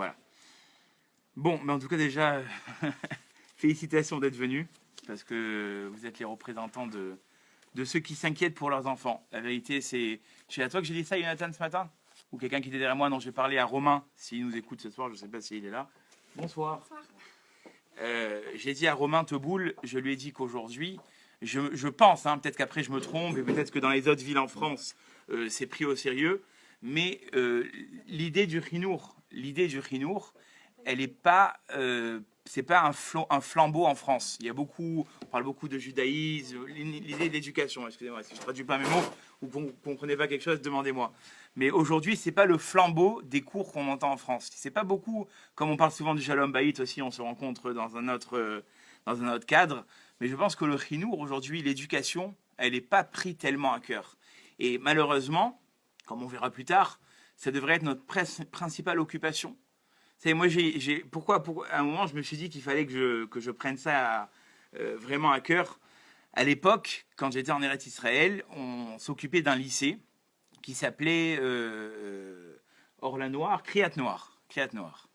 Voilà. Bon, mais en tout cas déjà, félicitations d'être venus, parce que vous êtes les représentants de ceux qui s'inquiètent pour leurs enfants. La vérité, c'est à toi que j'ai dit ça, Jonathan, ce matin? Ou quelqu'un qui était derrière moi? Non, j'ai parlé à Romain, s'il nous écoute ce soir, je ne sais pas s'il est là. Bonsoir. Bonsoir. J'ai dit à Romain Teboul, je lui ai dit qu'aujourd'hui, je pense, hein, peut-être qu'après je me trompe, et peut-être que dans les autres villes en France, c'est pris au sérieux, mais l'idée du Khinour, elle n'est pas, c'est pas un flambeau en France. Il y a beaucoup, on parle beaucoup de judaïsme, l'idée de l'éducation. Excusez-moi, si je ne traduis pas mes mots ou que vous ne comprenez pas quelque chose, demandez-moi. Mais aujourd'hui, c'est pas le flambeau des cours qu'on entend en France. C'est pas beaucoup, comme on parle souvent du Shalom Bayit aussi, on se rencontre dans un autre cadre. Mais je pense que le Khinour, aujourd'hui, l'éducation, elle n'est pas prise tellement à cœur. Et malheureusement, comme on verra plus tard, ça devrait être notre principale occupation. C'est moi, pourquoi à un moment, je me suis dit qu'il fallait que je prenne ça vraiment à cœur. À l'époque, quand j'étais en Eretz Israël, on s'occupait d'un lycée qui s'appelait Orla Noir, Kriat Noir.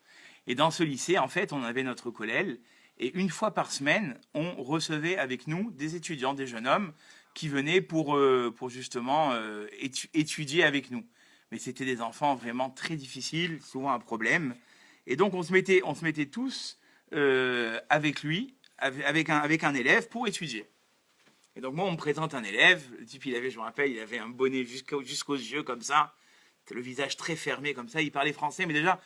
Et dans ce lycée, en fait, on avait notre kollel. Et une fois par semaine, on recevait avec nous des étudiants, des jeunes hommes, qui venaient pour justement étudier avec nous. Mais c'était des enfants vraiment très difficiles, souvent un problème. Et donc, on se mettait tous avec lui, avec un élève pour étudier. Et donc, moi, on me présente un élève. Le type, je me rappelle, il avait un bonnet jusqu'aux yeux, comme ça. Le visage très fermé, comme ça. Il parlait français, mais déjà,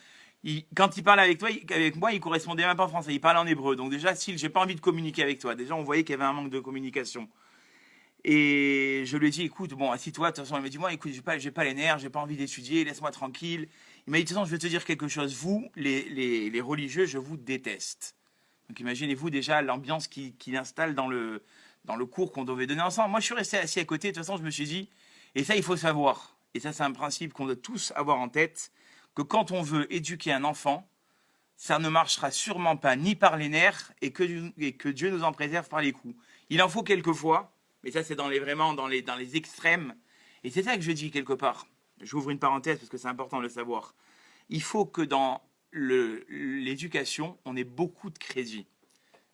quand il parlait avec moi, il correspondait même pas en français. Il parlait en hébreu. Donc déjà, si j'ai pas envie de communiquer avec toi, déjà, on voyait qu'il y avait un manque de communication. Et je lui ai dit, écoute, bon, assis-toi. De toute façon, il m'a dit, moi, écoute, j'ai pas les nerfs, j'ai pas envie d'étudier, laisse-moi tranquille. Il m'a dit, de toute façon, je vais te dire quelque chose. Vous, les religieux, je vous déteste. Donc imaginez-vous déjà l'ambiance qu'il installe dans le cours qu'on devait donner ensemble. Moi, je suis resté assis à côté. De toute façon, je me suis dit, et ça, il faut savoir. Et ça, c'est un principe qu'on doit tous avoir en tête, que quand on veut éduquer un enfant, ça ne marchera sûrement pas ni par les nerfs et que Dieu nous en préserve par les coups. Il en faut quelquefois, mais ça, c'est vraiment dans les extrêmes. Et c'est ça que je dis quelque part. J'ouvre une parenthèse parce que c'est important de le savoir. Il faut que dans l'éducation, on ait beaucoup de crédit.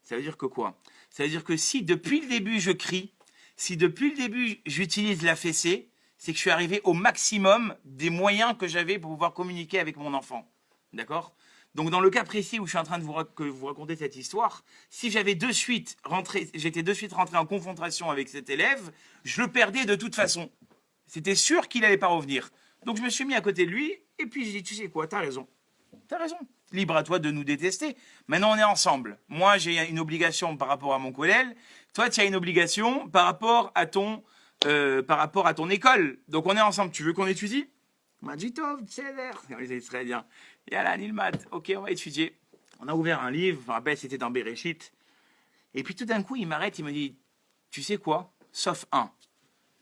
Ça veut dire que quoi? Ça veut dire que si depuis le début je crie, si depuis le début j'utilise la fessée, c'est que je suis arrivé au maximum des moyens que j'avais pour pouvoir communiquer avec mon enfant. D'accord? Donc dans le cas précis où je suis en train de vous raconter cette histoire, si j'étais de suite rentré en confrontation avec cet élève, je le perdais de toute façon. C'était sûr qu'il n'allait pas revenir. Donc je me suis mis à côté de lui et puis j'ai dit, tu sais quoi, t'as raison. Libre à toi de nous détester. Maintenant, on est ensemble. Moi, j'ai une obligation par rapport à mon kollel. Toi, tu as une obligation par rapport à ton école. Donc, on est ensemble. Tu veux qu'on étudie? Il m'a dit, Tov, c'est l'air. C'est très bien. Yalla, Nilmat. Ok, on va étudier. On a ouvert un livre. Je me rappelle, c'était dans Bereshit. Et puis, tout d'un coup, il m'arrête. Il me dit, tu sais quoi? Sauf un.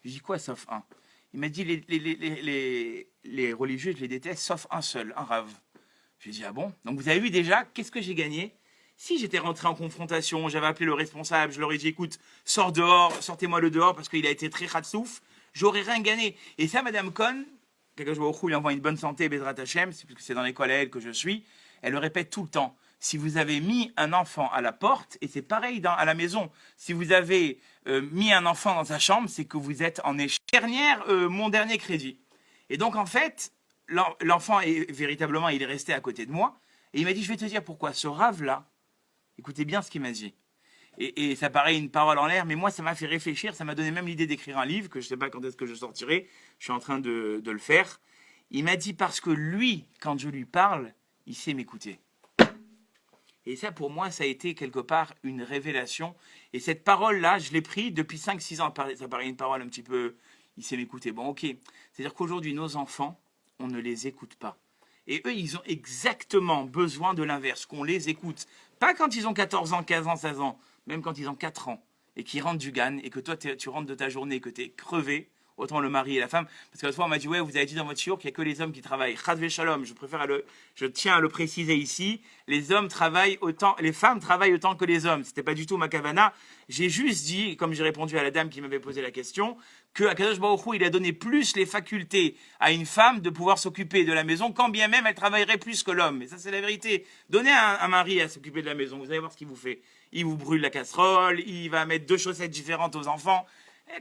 Je dis, quoi, sauf un? Il m'a dit, les religieux, je les déteste, sauf un seul, un rave. Je lui ai dit, ah bon? Donc vous avez vu déjà, qu'est-ce que j'ai gagné? Si j'étais rentré en confrontation, j'avais appelé le responsable, je leur ai dit, écoute, sors dehors, sortez-moi le dehors parce qu'il a été très khatsouf, j'aurais rien gagné. Et ça, Madame Cohn, quelque chose lui envoie une bonne santé, Bezrat Hashem, parce que c'est dans l'école à elle que je suis, elle le répète tout le temps. Si vous avez mis un enfant à la porte, et c'est pareil à la maison, si vous avez mis un enfant dans sa chambre, c'est que vous êtes en échec. Mon dernier crédit. Et donc en fait, l'enfant véritablement, il est resté à côté de moi, et il m'a dit, je vais te dire pourquoi, ce rave-là, écoutez bien ce qu'il m'a dit. Et ça paraît une parole en l'air, mais moi, ça m'a fait réfléchir, ça m'a donné même l'idée d'écrire un livre, que je ne sais pas quand est-ce que je sortirai, je suis en train de le faire. Il m'a dit, parce que lui, quand je lui parle, il sait m'écouter. Et ça, pour moi, ça a été quelque part une révélation. Et cette parole-là, je l'ai prise depuis 5-6 ans. Ça paraît une parole un petit peu, il sait m'écouter. Bon, ok. C'est-à-dire qu'aujourd'hui, nos enfants, on ne les écoute pas. Et eux, ils ont exactement besoin de l'inverse, qu'on les écoute. Pas quand ils ont 14 ans, 15 ans, 16 ans, même quand ils ont 4 ans, et qu'ils rentrent du GAN, et que toi, tu rentres de ta journée, que tu es crevé, autant le mari et la femme. Parce que l'autre fois, on m'a dit, ouais, vous avez dit dans votre shiur qu'il n'y a que les hommes qui travaillent. Chad Shalom, je tiens à le préciser ici. Les femmes travaillent autant que les hommes. C'était pas du tout ma kavana. J'ai juste dit, comme j'ai répondu à la dame qui m'avait posé la question, que Akadosh Baruch Hu, il a donné plus les facultés à une femme de pouvoir s'occuper de la maison, quand bien même elle travaillerait plus que l'homme. Et ça, c'est la vérité. Donnez un mari à s'occuper de la maison. Vous allez voir ce qu'il vous fait. Il vous brûle la casserole, il va mettre 2 chaussettes différentes aux enfants.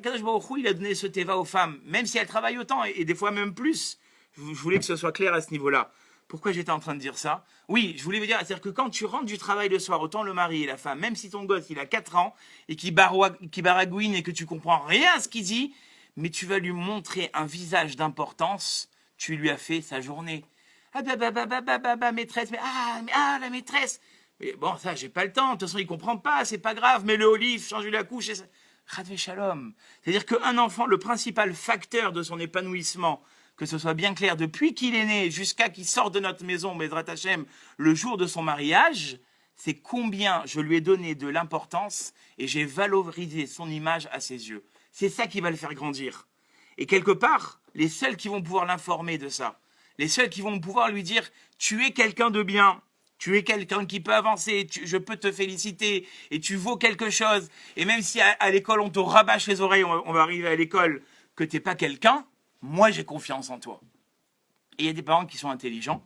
Kadosh Baruch Hu, il a donné ce teva aux femmes, même si elles travaillent autant, et des fois même plus. Je voulais que ce soit clair à ce niveau-là. Pourquoi j'étais en train de dire ça? Oui, je voulais vous dire, c'est-à-dire que quand tu rentres du travail le soir, autant le mari et la femme, même si ton gosse, il a 4 ans, et qui baragouine et que tu comprends rien à ce qu'il dit, mais tu vas lui montrer un visage d'importance, tu lui as fait sa journée. Ah maîtresse, la maîtresse. Mais bon, ça, j'ai pas le temps. De toute façon, il comprend pas, c'est pas grave. Mets-le au lit, change-lui la couche. Chad Shalom. C'est-à-dire qu'un enfant, le principal facteur de son épanouissement, que ce soit bien clair, depuis qu'il est né jusqu'à qu'il sorte de notre maison, Bezrat Hashem, le jour de son mariage, c'est combien je lui ai donné de l'importance et j'ai valorisé son image à ses yeux. C'est ça qui va le faire grandir. Et quelque part, les seuls qui vont pouvoir l'informer de ça, les seuls qui vont pouvoir lui dire « tu es quelqu'un de bien », tu es quelqu'un qui peut avancer, je peux te féliciter et tu vaux quelque chose. Et même si à l'école on te rabâche les oreilles, on va arriver à l'école que tu n'es pas quelqu'un, moi j'ai confiance en toi. Et il y a des parents qui sont intelligents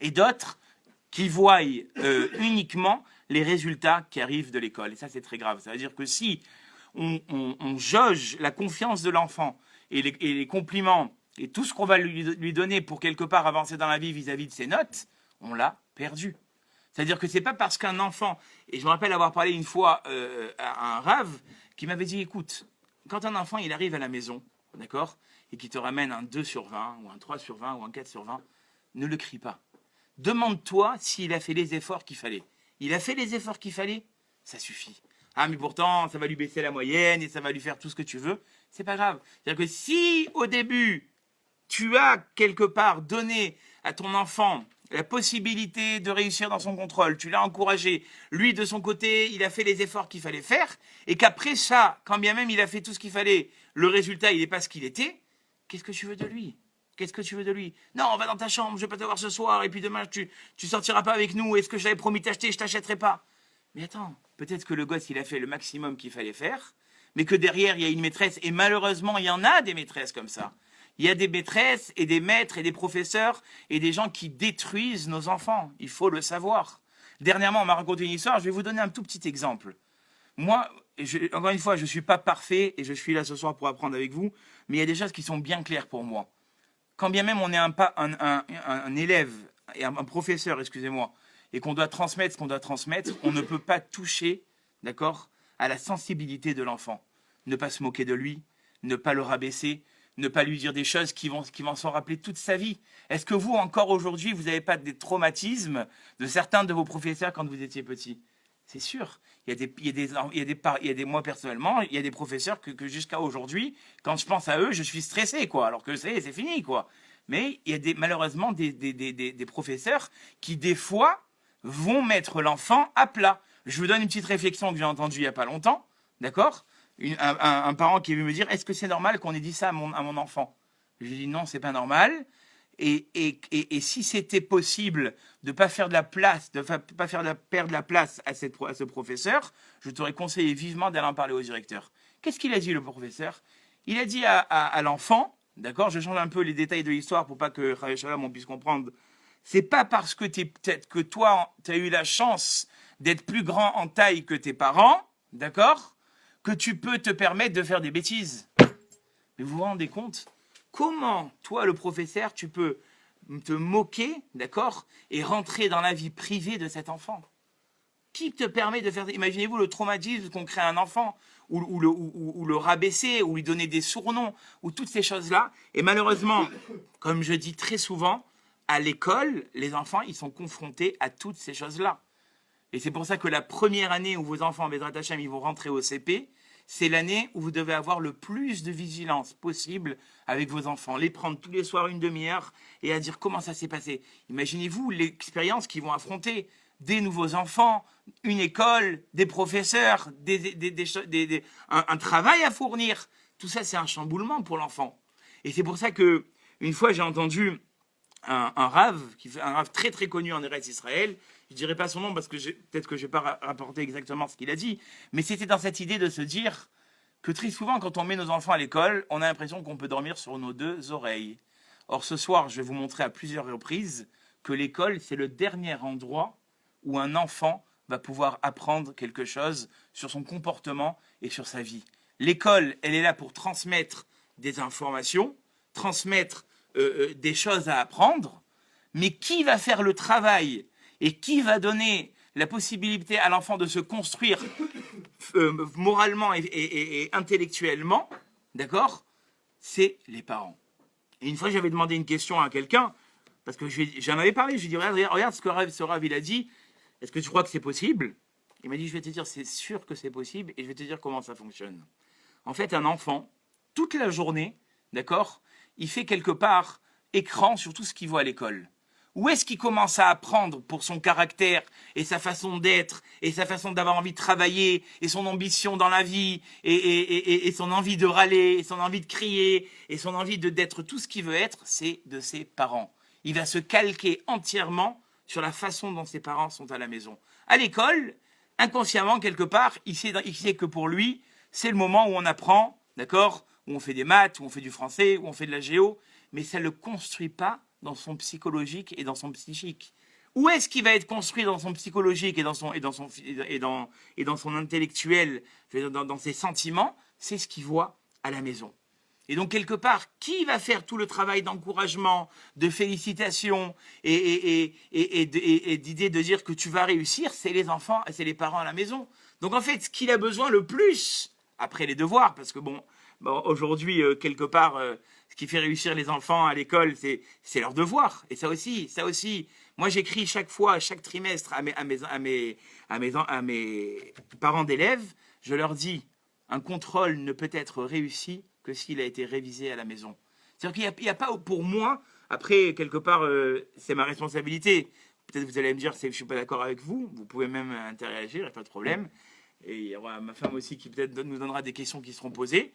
et d'autres qui voient uniquement les résultats qui arrivent de l'école. Et ça c'est très grave. Ça veut dire que si on jauge la confiance de l'enfant et les compliments et tout ce qu'on va lui donner pour quelque part avancer dans la vie vis-à-vis de ses notes, on l'a perdu. C'est-à-dire que c'est pas parce qu'un enfant, et je me rappelle avoir parlé une fois à un rave qui m'avait dit, écoute, quand un enfant il arrive à la maison, d'accord, et qu'il te ramène un 2 sur 20, ou un 3 sur 20, ou un 4 sur 20, ne le crie pas. Demande-toi s'il a fait les efforts qu'il fallait. Il a fait les efforts qu'il fallait, ça suffit. Ah, mais pourtant, ça va lui baisser la moyenne et ça va lui faire tout ce que tu veux. C'est pas grave. C'est-à-dire que si, au début, tu as quelque part donné à ton enfant la possibilité de réussir dans son contrôle, tu l'as encouragé, lui de son côté, il a fait les efforts qu'il fallait faire, et qu'après ça, quand bien même il a fait tout ce qu'il fallait, le résultat il n'est pas ce qu'il était, qu'est-ce que tu veux de lui? Qu'est-ce que tu veux de lui? Non, on va dans ta chambre, je vais pas te voir ce soir, et puis demain tu sortiras pas avec nous, est-ce que j'avais promis de t'acheter, je t'achèterai pas. Mais attends, peut-être que le gosse il a fait le maximum qu'il fallait faire, mais que derrière il y a une maîtresse, et malheureusement il y en a des maîtresses comme ça. Il y a des maîtresses et des maîtres et des professeurs et des gens qui détruisent nos enfants. Il faut le savoir. Dernièrement, on m'a raconté une histoire. Je vais vous donner un tout petit exemple. Moi, encore une fois, je ne suis pas parfait et je suis là ce soir pour apprendre avec vous, mais il y a des choses qui sont bien claires pour moi. Quand bien même on est un élève, et un professeur, excusez-moi, et qu'on doit transmettre ce qu'on doit transmettre, on ne peut pas toucher, d'accord, à la sensibilité de l'enfant. Ne pas se moquer de lui, ne pas le rabaisser, ne pas lui dire des choses qui vont s'en rappeler toute sa vie. Est-ce que vous, encore aujourd'hui, vous n'avez pas des traumatismes de certains de vos professeurs quand vous étiez petit? C'est sûr. Moi, personnellement, il y a des professeurs que jusqu'à aujourd'hui, quand je pense à eux, je suis stressé, quoi. Alors que c'est fini, quoi. Mais il y a malheureusement des professeurs qui, des fois, vont mettre l'enfant à plat. Je vous donne une petite réflexion que j'ai entendue il n'y a pas longtemps, d'accord? Un parent qui est venu me dire, est-ce que c'est normal qu'on ait dit ça à mon enfant? Je lui ai dit non, c'est pas normal. Et si c'était possible de ne pas faire de la place, perdre la place à ce professeur, je t'aurais conseillé vivement d'aller en parler au directeur. Qu'est-ce qu'il a dit, le professeur? Il a dit à l'enfant, d'accord, je change un peu les détails de l'histoire pour pas que Shalom, on puisse comprendre. C'est pas parce que peut-être que toi, tu as eu la chance d'être plus grand en taille que tes parents, d'accord, que tu peux te permettre de faire des bêtises. Mais vous vous rendez compte? Comment, toi, le professeur, tu peux te moquer, d'accord, et rentrer dans la vie privée de cet enfant? Qui te permet de faire... Imaginez-vous le traumatisme qu'on crée à un enfant, ou le rabaisser, ou lui donner des surnoms, ou toutes ces choses-là. Et malheureusement, comme je dis très souvent, à l'école, les enfants, ils sont confrontés à toutes ces choses-là. Et c'est pour ça que la première année où vos enfants, Bezrat Hashem, ils vont rentrer au CP, c'est l'année où vous devez avoir le plus de vigilance possible avec vos enfants. Les prendre tous les soirs une demi-heure et à dire comment ça s'est passé. Imaginez-vous l'expérience qu'ils vont affronter. Des nouveaux enfants, une école, des professeurs, un travail à fournir. tout ça, c'est un chamboulement pour l'enfant. Et c'est pour ça que, une fois, j'ai entendu un rave, un rave très très connu en Eretz Israël. Je dirais pas son nom parce que peut-être que je vais pas rapporter exactement ce qu'il a dit, mais c'était dans cette idée de se dire que très souvent, quand on met nos enfants à l'école, on a l'impression qu'on peut dormir sur nos deux oreilles. Or, ce soir, je vais vous montrer à plusieurs reprises que l'école, c'est le dernier endroit où un enfant va pouvoir apprendre quelque chose sur son comportement et sur sa vie. L'école, elle est là pour transmettre des informations, transmettre des choses à apprendre, mais qui va faire le travail et qui va donner la possibilité à l'enfant de se construire moralement et intellectuellement, d'accord? C'est les parents. Et une fois, j'avais demandé une question à quelqu'un, parce que j'en avais parlé, je lui ai dit, regarde ce que ce Rav il a dit, est-ce que tu crois que c'est possible? Il m'a dit, je vais te dire, c'est sûr que c'est possible, et je vais te dire comment ça fonctionne. En fait, un enfant, toute la journée, d'accord, il fait quelque part écran sur tout ce qu'il voit à l'école. Où est-ce qu'il commence à apprendre pour son caractère et sa façon d'être et sa façon d'avoir envie de travailler et son ambition dans la vie et son envie de râler et son envie de crier et son envie d'être tout ce qu'il veut être, c'est de ses parents. Il va se calquer entièrement sur la façon dont ses parents sont à la maison. À l'école, inconsciemment, quelque part, il sait que pour lui, c'est le moment où on apprend, d'accord, où on fait des maths, où on fait du français, où on fait de la géo, mais ça ne le construit pas dans son psychologique et dans son psychique. Où est-ce qu'il va être construit dans son psychologique et dans son intellectuel, dans ses sentiments? C'est ce qu'il voit à la maison. Et donc, quelque part, qui va faire tout le travail d'encouragement, de félicitations et d'idée de dire que tu vas réussir? C'est les enfants et c'est les parents à la maison. Donc, en fait, ce qu'il a besoin le plus, après les devoirs, parce que bon aujourd'hui, quelque part, ce qui fait réussir les enfants à l'école, c'est leurs devoirs. Et ça aussi, moi j'écris chaque fois, chaque trimestre à mes parents d'élèves, je leur dis, un contrôle ne peut être réussi que s'il a été révisé à la maison. C'est-à-dire qu'il n'y a pas, pour moi, après, quelque part, c'est ma responsabilité. Peut-être vous allez me dire, je ne suis pas d'accord avec vous, vous pouvez même interagir, il n'y a pas de problème. Et il y aura ma femme aussi qui peut-être nous donnera des questions qui seront posées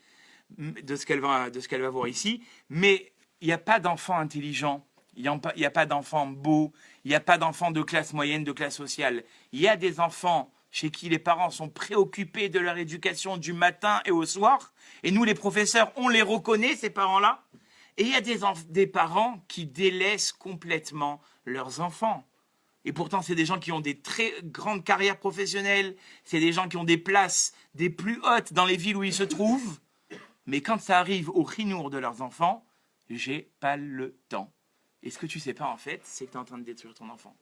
de ce qu'elle va voir ici. Mais il n'y a pas d'enfant intelligent, il n'y a pas d'enfant beau, il n'y a pas d'enfant de classe moyenne, de classe sociale. Il y a des enfants chez qui les parents sont préoccupés de leur éducation du matin et au soir. Et nous, les professeurs, on les reconnaît, ces parents-là. Et il y a des parents qui délaissent complètement leurs enfants. Et pourtant, c'est des gens qui ont des très grandes carrières professionnelles, c'est des gens qui ont des places des plus hautes dans les villes où ils se trouvent. Mais quand ça arrive au chinour de leurs enfants, j'ai pas le temps. Et ce que tu sais pas, en fait, c'est que tu es en train de détruire ton enfant.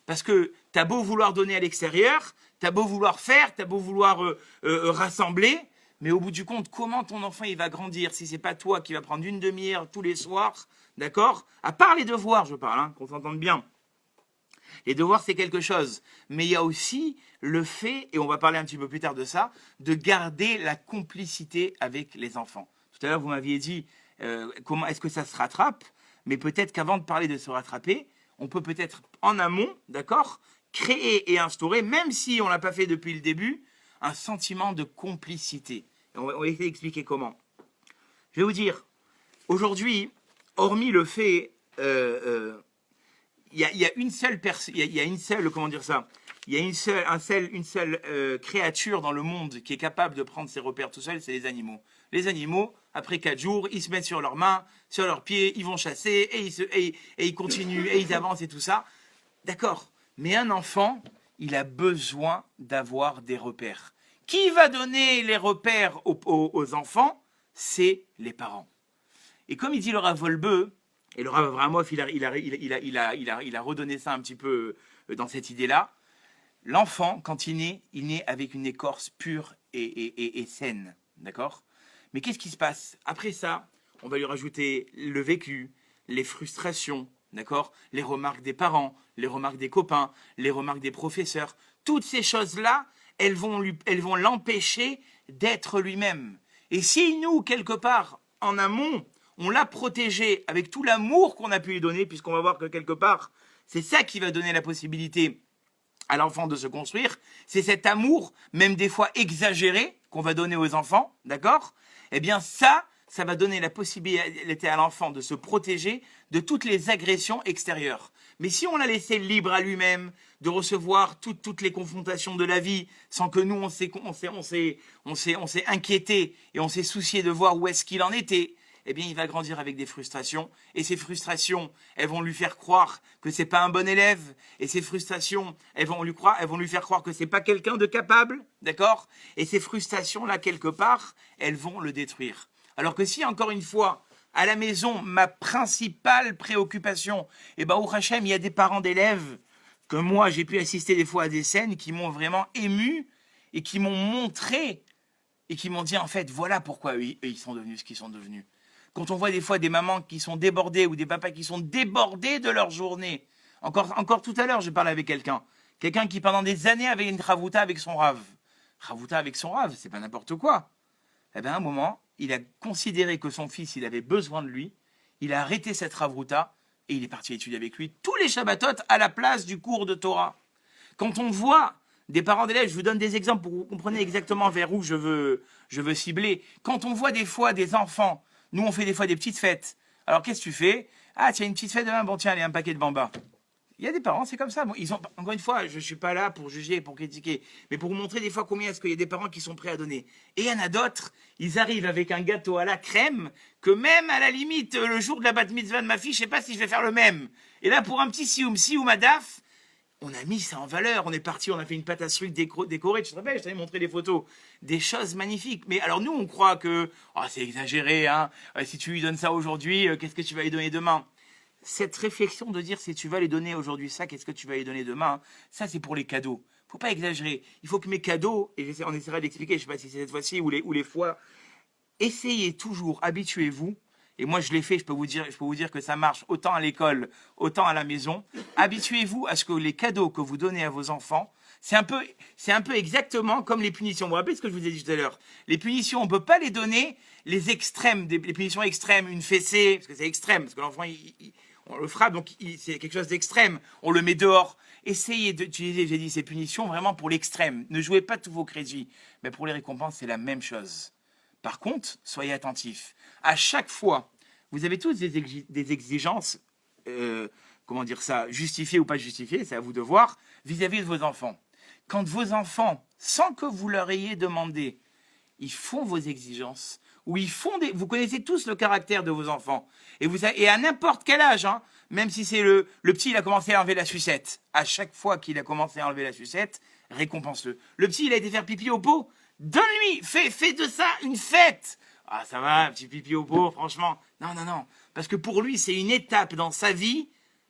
Parce que tu as beau vouloir donner à l'extérieur, tu as beau vouloir faire, tu as beau vouloir rassembler, mais au bout du compte, comment ton enfant il va grandir si c'est pas toi qui va prendre une demi-heure tous les soirs, d'accord? À part les devoirs, je parle, hein, qu'on s'entende bien. Les devoirs, c'est quelque chose. Mais il y a aussi le fait, et on va parler un petit peu plus tard de ça, de garder la complicité avec les enfants. Tout à l'heure, vous m'aviez dit, comment est-ce que ça se rattrape? Mais peut-être qu'avant de parler de se rattraper, on peut peut-être en amont, d'accord, créer et instaurer, même si on ne l'a pas fait depuis le début, un sentiment de complicité. Et on va essayer d'expliquer comment. Je vais vous dire, aujourd'hui, hormis le fait... il y a une seule personne, il y a une seule, comment dire ça, il y a une seule créature dans le monde qui est capable de prendre ses repères tout seul, c'est les animaux. Les animaux, après 4 jours, ils se mettent sur leurs mains, sur leurs pieds, ils vont chasser, et ils continuent, et ils avancent et tout ça. D'accord. Mais un enfant, il a besoin d'avoir des repères. Qui va donner les repères aux enfants? C'est les parents. Et comme il dit le Rav Wolbe, et le Rav Avramov, il a redonné ça un petit peu dans cette idée-là. L'enfant, quand il naît avec une écorce pure et saine. D'accord? Mais qu'est-ce qui se passe? Après ça, on va lui rajouter le vécu, les frustrations, d'accord? Les remarques des parents, les remarques des copains, les remarques des professeurs. Toutes ces choses-là, elles vont l'empêcher d'être lui-même. Et si nous, quelque part, en amont, on l'a protégé avec tout l'amour qu'on a pu lui donner, puisqu'on va voir que quelque part, c'est ça qui va donner la possibilité à l'enfant de se construire. C'est cet amour, même des fois exagéré, qu'on va donner aux enfants, d'accord? eh bien ça va donner la possibilité à l'enfant de se protéger de toutes les agressions extérieures. Mais si on l'a laissé libre à lui-même, de recevoir toutes les confrontations de la vie, sans que nous, on s'est inquiété et on s'est soucié de voir où est-ce qu'il en était, eh bien, il va grandir avec des frustrations. Et ces frustrations, elles vont lui faire croire que c'est pas un bon élève. Et ces frustrations, elles vont lui faire croire que c'est pas quelqu'un de capable, d'accord? Et ces frustrations-là, quelque part, elles vont le détruire. Alors que si, encore une fois, à la maison, ma principale préoccupation, et ben, au Hachem, il y a des parents d'élèves que moi, j'ai pu assister des fois à des scènes qui m'ont vraiment ému et qui m'ont montré et qui m'ont dit, en fait, voilà pourquoi eux, ils sont devenus ce qu'ils sont devenus. Quand on voit des fois des mamans qui sont débordées ou des papas qui sont débordés de leur journée. Encore tout à l'heure, je parlais avec quelqu'un qui pendant des années avait une chavouta avec son rave. Chavouta avec son rave, c'est pas n'importe quoi. Eh bien, à un moment, il a considéré que son fils, il avait besoin de lui. Il a arrêté cette chavouta et il est parti étudier avec lui tous les Shabbatot à la place du cours de Torah. Quand on voit des parents d'élèves, je vous donne des exemples pour que vous compreniez exactement vers où je veux cibler. Quand on voit des fois des enfants, nous on fait des fois des petites fêtes. Alors qu'est-ce que tu fais? Ah, tiens, une petite fête demain, bon tiens, allez, un paquet de bambas. Il y a des parents, c'est comme ça. Bon, encore une fois, je ne suis pas là pour juger, pour critiquer, mais pour vous montrer des fois combien est-ce qu'il y a des parents qui sont prêts à donner. Et il y en a d'autres, ils arrivent avec un gâteau à la crème, que même à la limite, le jour de la bat mitzvah de ma fille, je ne sais pas si je vais faire le même. Et là, pour un petit sioum madaf, on a mis ça en valeur, on est parti, on a fait une pâte à sucre décorée, tu te rappelles, je t'avais montré des photos, des choses magnifiques. Mais alors nous, on croit que c'est exagéré, hein. Si tu lui donnes ça aujourd'hui, qu'est-ce que tu vas lui donner demain? Cette réflexion de dire si tu vas lui donner aujourd'hui ça, qu'est-ce que tu vas lui donner demain, ça c'est pour les cadeaux. Faut pas exagérer. Il faut que mes cadeaux, et on essaiera d'expliquer, je sais pas si c'est cette fois-ci ou les fois, essayez toujours, habituez-vous. Et moi, je l'ai fait, je peux vous dire que ça marche autant à l'école, autant à la maison. Habituez-vous à ce que les cadeaux que vous donnez à vos enfants, c'est un peu exactement comme les punitions. Vous vous rappelez ce que je vous ai dit tout à l'heure? Les punitions, on ne peut pas les donner, les extrêmes, les punitions extrêmes, une fessée, parce que c'est extrême, parce que l'enfant, on le frappe, donc c'est quelque chose d'extrême, on le met dehors. Essayez d'utiliser, j'ai dit, ces punitions vraiment pour l'extrême. Ne jouez pas tous vos crédits. Mais pour les récompenses, c'est la même chose. Par contre, soyez attentifs. À chaque fois, vous avez tous des exigences, comment dire ça, justifiées ou pas justifiées, c'est à vous de voir, vis-à-vis de vos enfants. Quand vos enfants, sans que vous leur ayez demandé, ils font vos exigences, ou vous connaissez tous le caractère de vos enfants, et à n'importe quel âge, hein, même si c'est le petit, il a commencé à enlever la sucette, à chaque fois qu'il a commencé à enlever la sucette, récompense-le. Le petit, il a été faire pipi au pot, donne-lui, fais de ça une fête. Ah, ça va, petit pipi au pot, franchement. Non. Parce que pour lui, c'est une étape dans sa vie.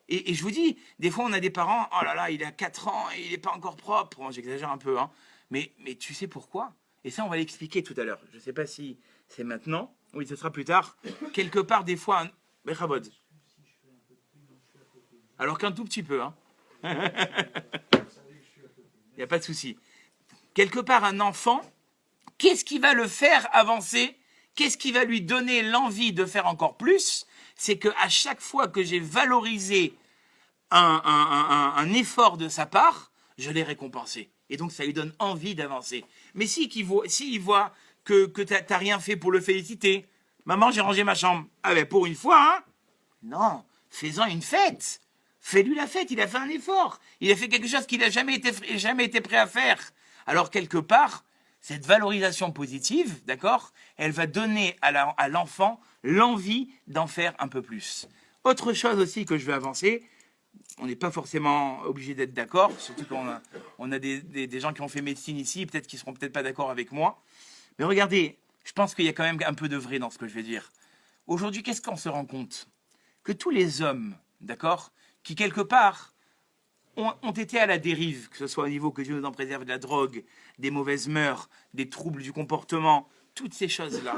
Et je vous dis, des fois, on a des parents, oh là là, il a 4 ans et il n'est pas encore propre. Bon, j'exagère un peu, hein. Mais tu sais pourquoi? Et ça, on va l'expliquer tout à l'heure. Je ne sais pas si c'est maintenant. Oui, ce sera plus tard. Quelque part, des fois, Bechabod. Alors qu'un tout petit peu, hein. Il n'y a pas de souci. Quelque part, un enfant, qu'est-ce qui va le faire avancer? Qu'est-ce qui va lui donner l'envie de faire encore plus? C'est qu'à chaque fois que j'ai valorisé un effort de sa part, je l'ai récompensé. Et donc, ça lui donne envie d'avancer. Mais s'il voit que tu n'as rien fait pour le féliciter, maman, j'ai rangé ma chambre. Ah ben, pour une fois, hein? Non, fais-en une fête. Fais-lui la fête, il a fait un effort. Il a fait quelque chose qu'il n'a jamais été prêt à faire. Alors, quelque part, cette valorisation positive, d'accord, elle va donner à l'enfant l'envie d'en faire un peu plus. Autre chose aussi que je vais avancer, on n'est pas forcément obligé d'être d'accord, surtout qu'on a des gens qui ont fait médecine ici, peut-être qu'ils ne seront peut-être pas d'accord avec moi. Mais regardez, je pense qu'il y a quand même un peu de vrai dans ce que je vais dire. Aujourd'hui, qu'est-ce qu'on se rend compte? Que tous les hommes, d'accord, qui quelque part ont été à la dérive, que ce soit au niveau, que Dieu nous en préserve, de la drogue, des mauvaises mœurs, des troubles du comportement, toutes ces choses-là,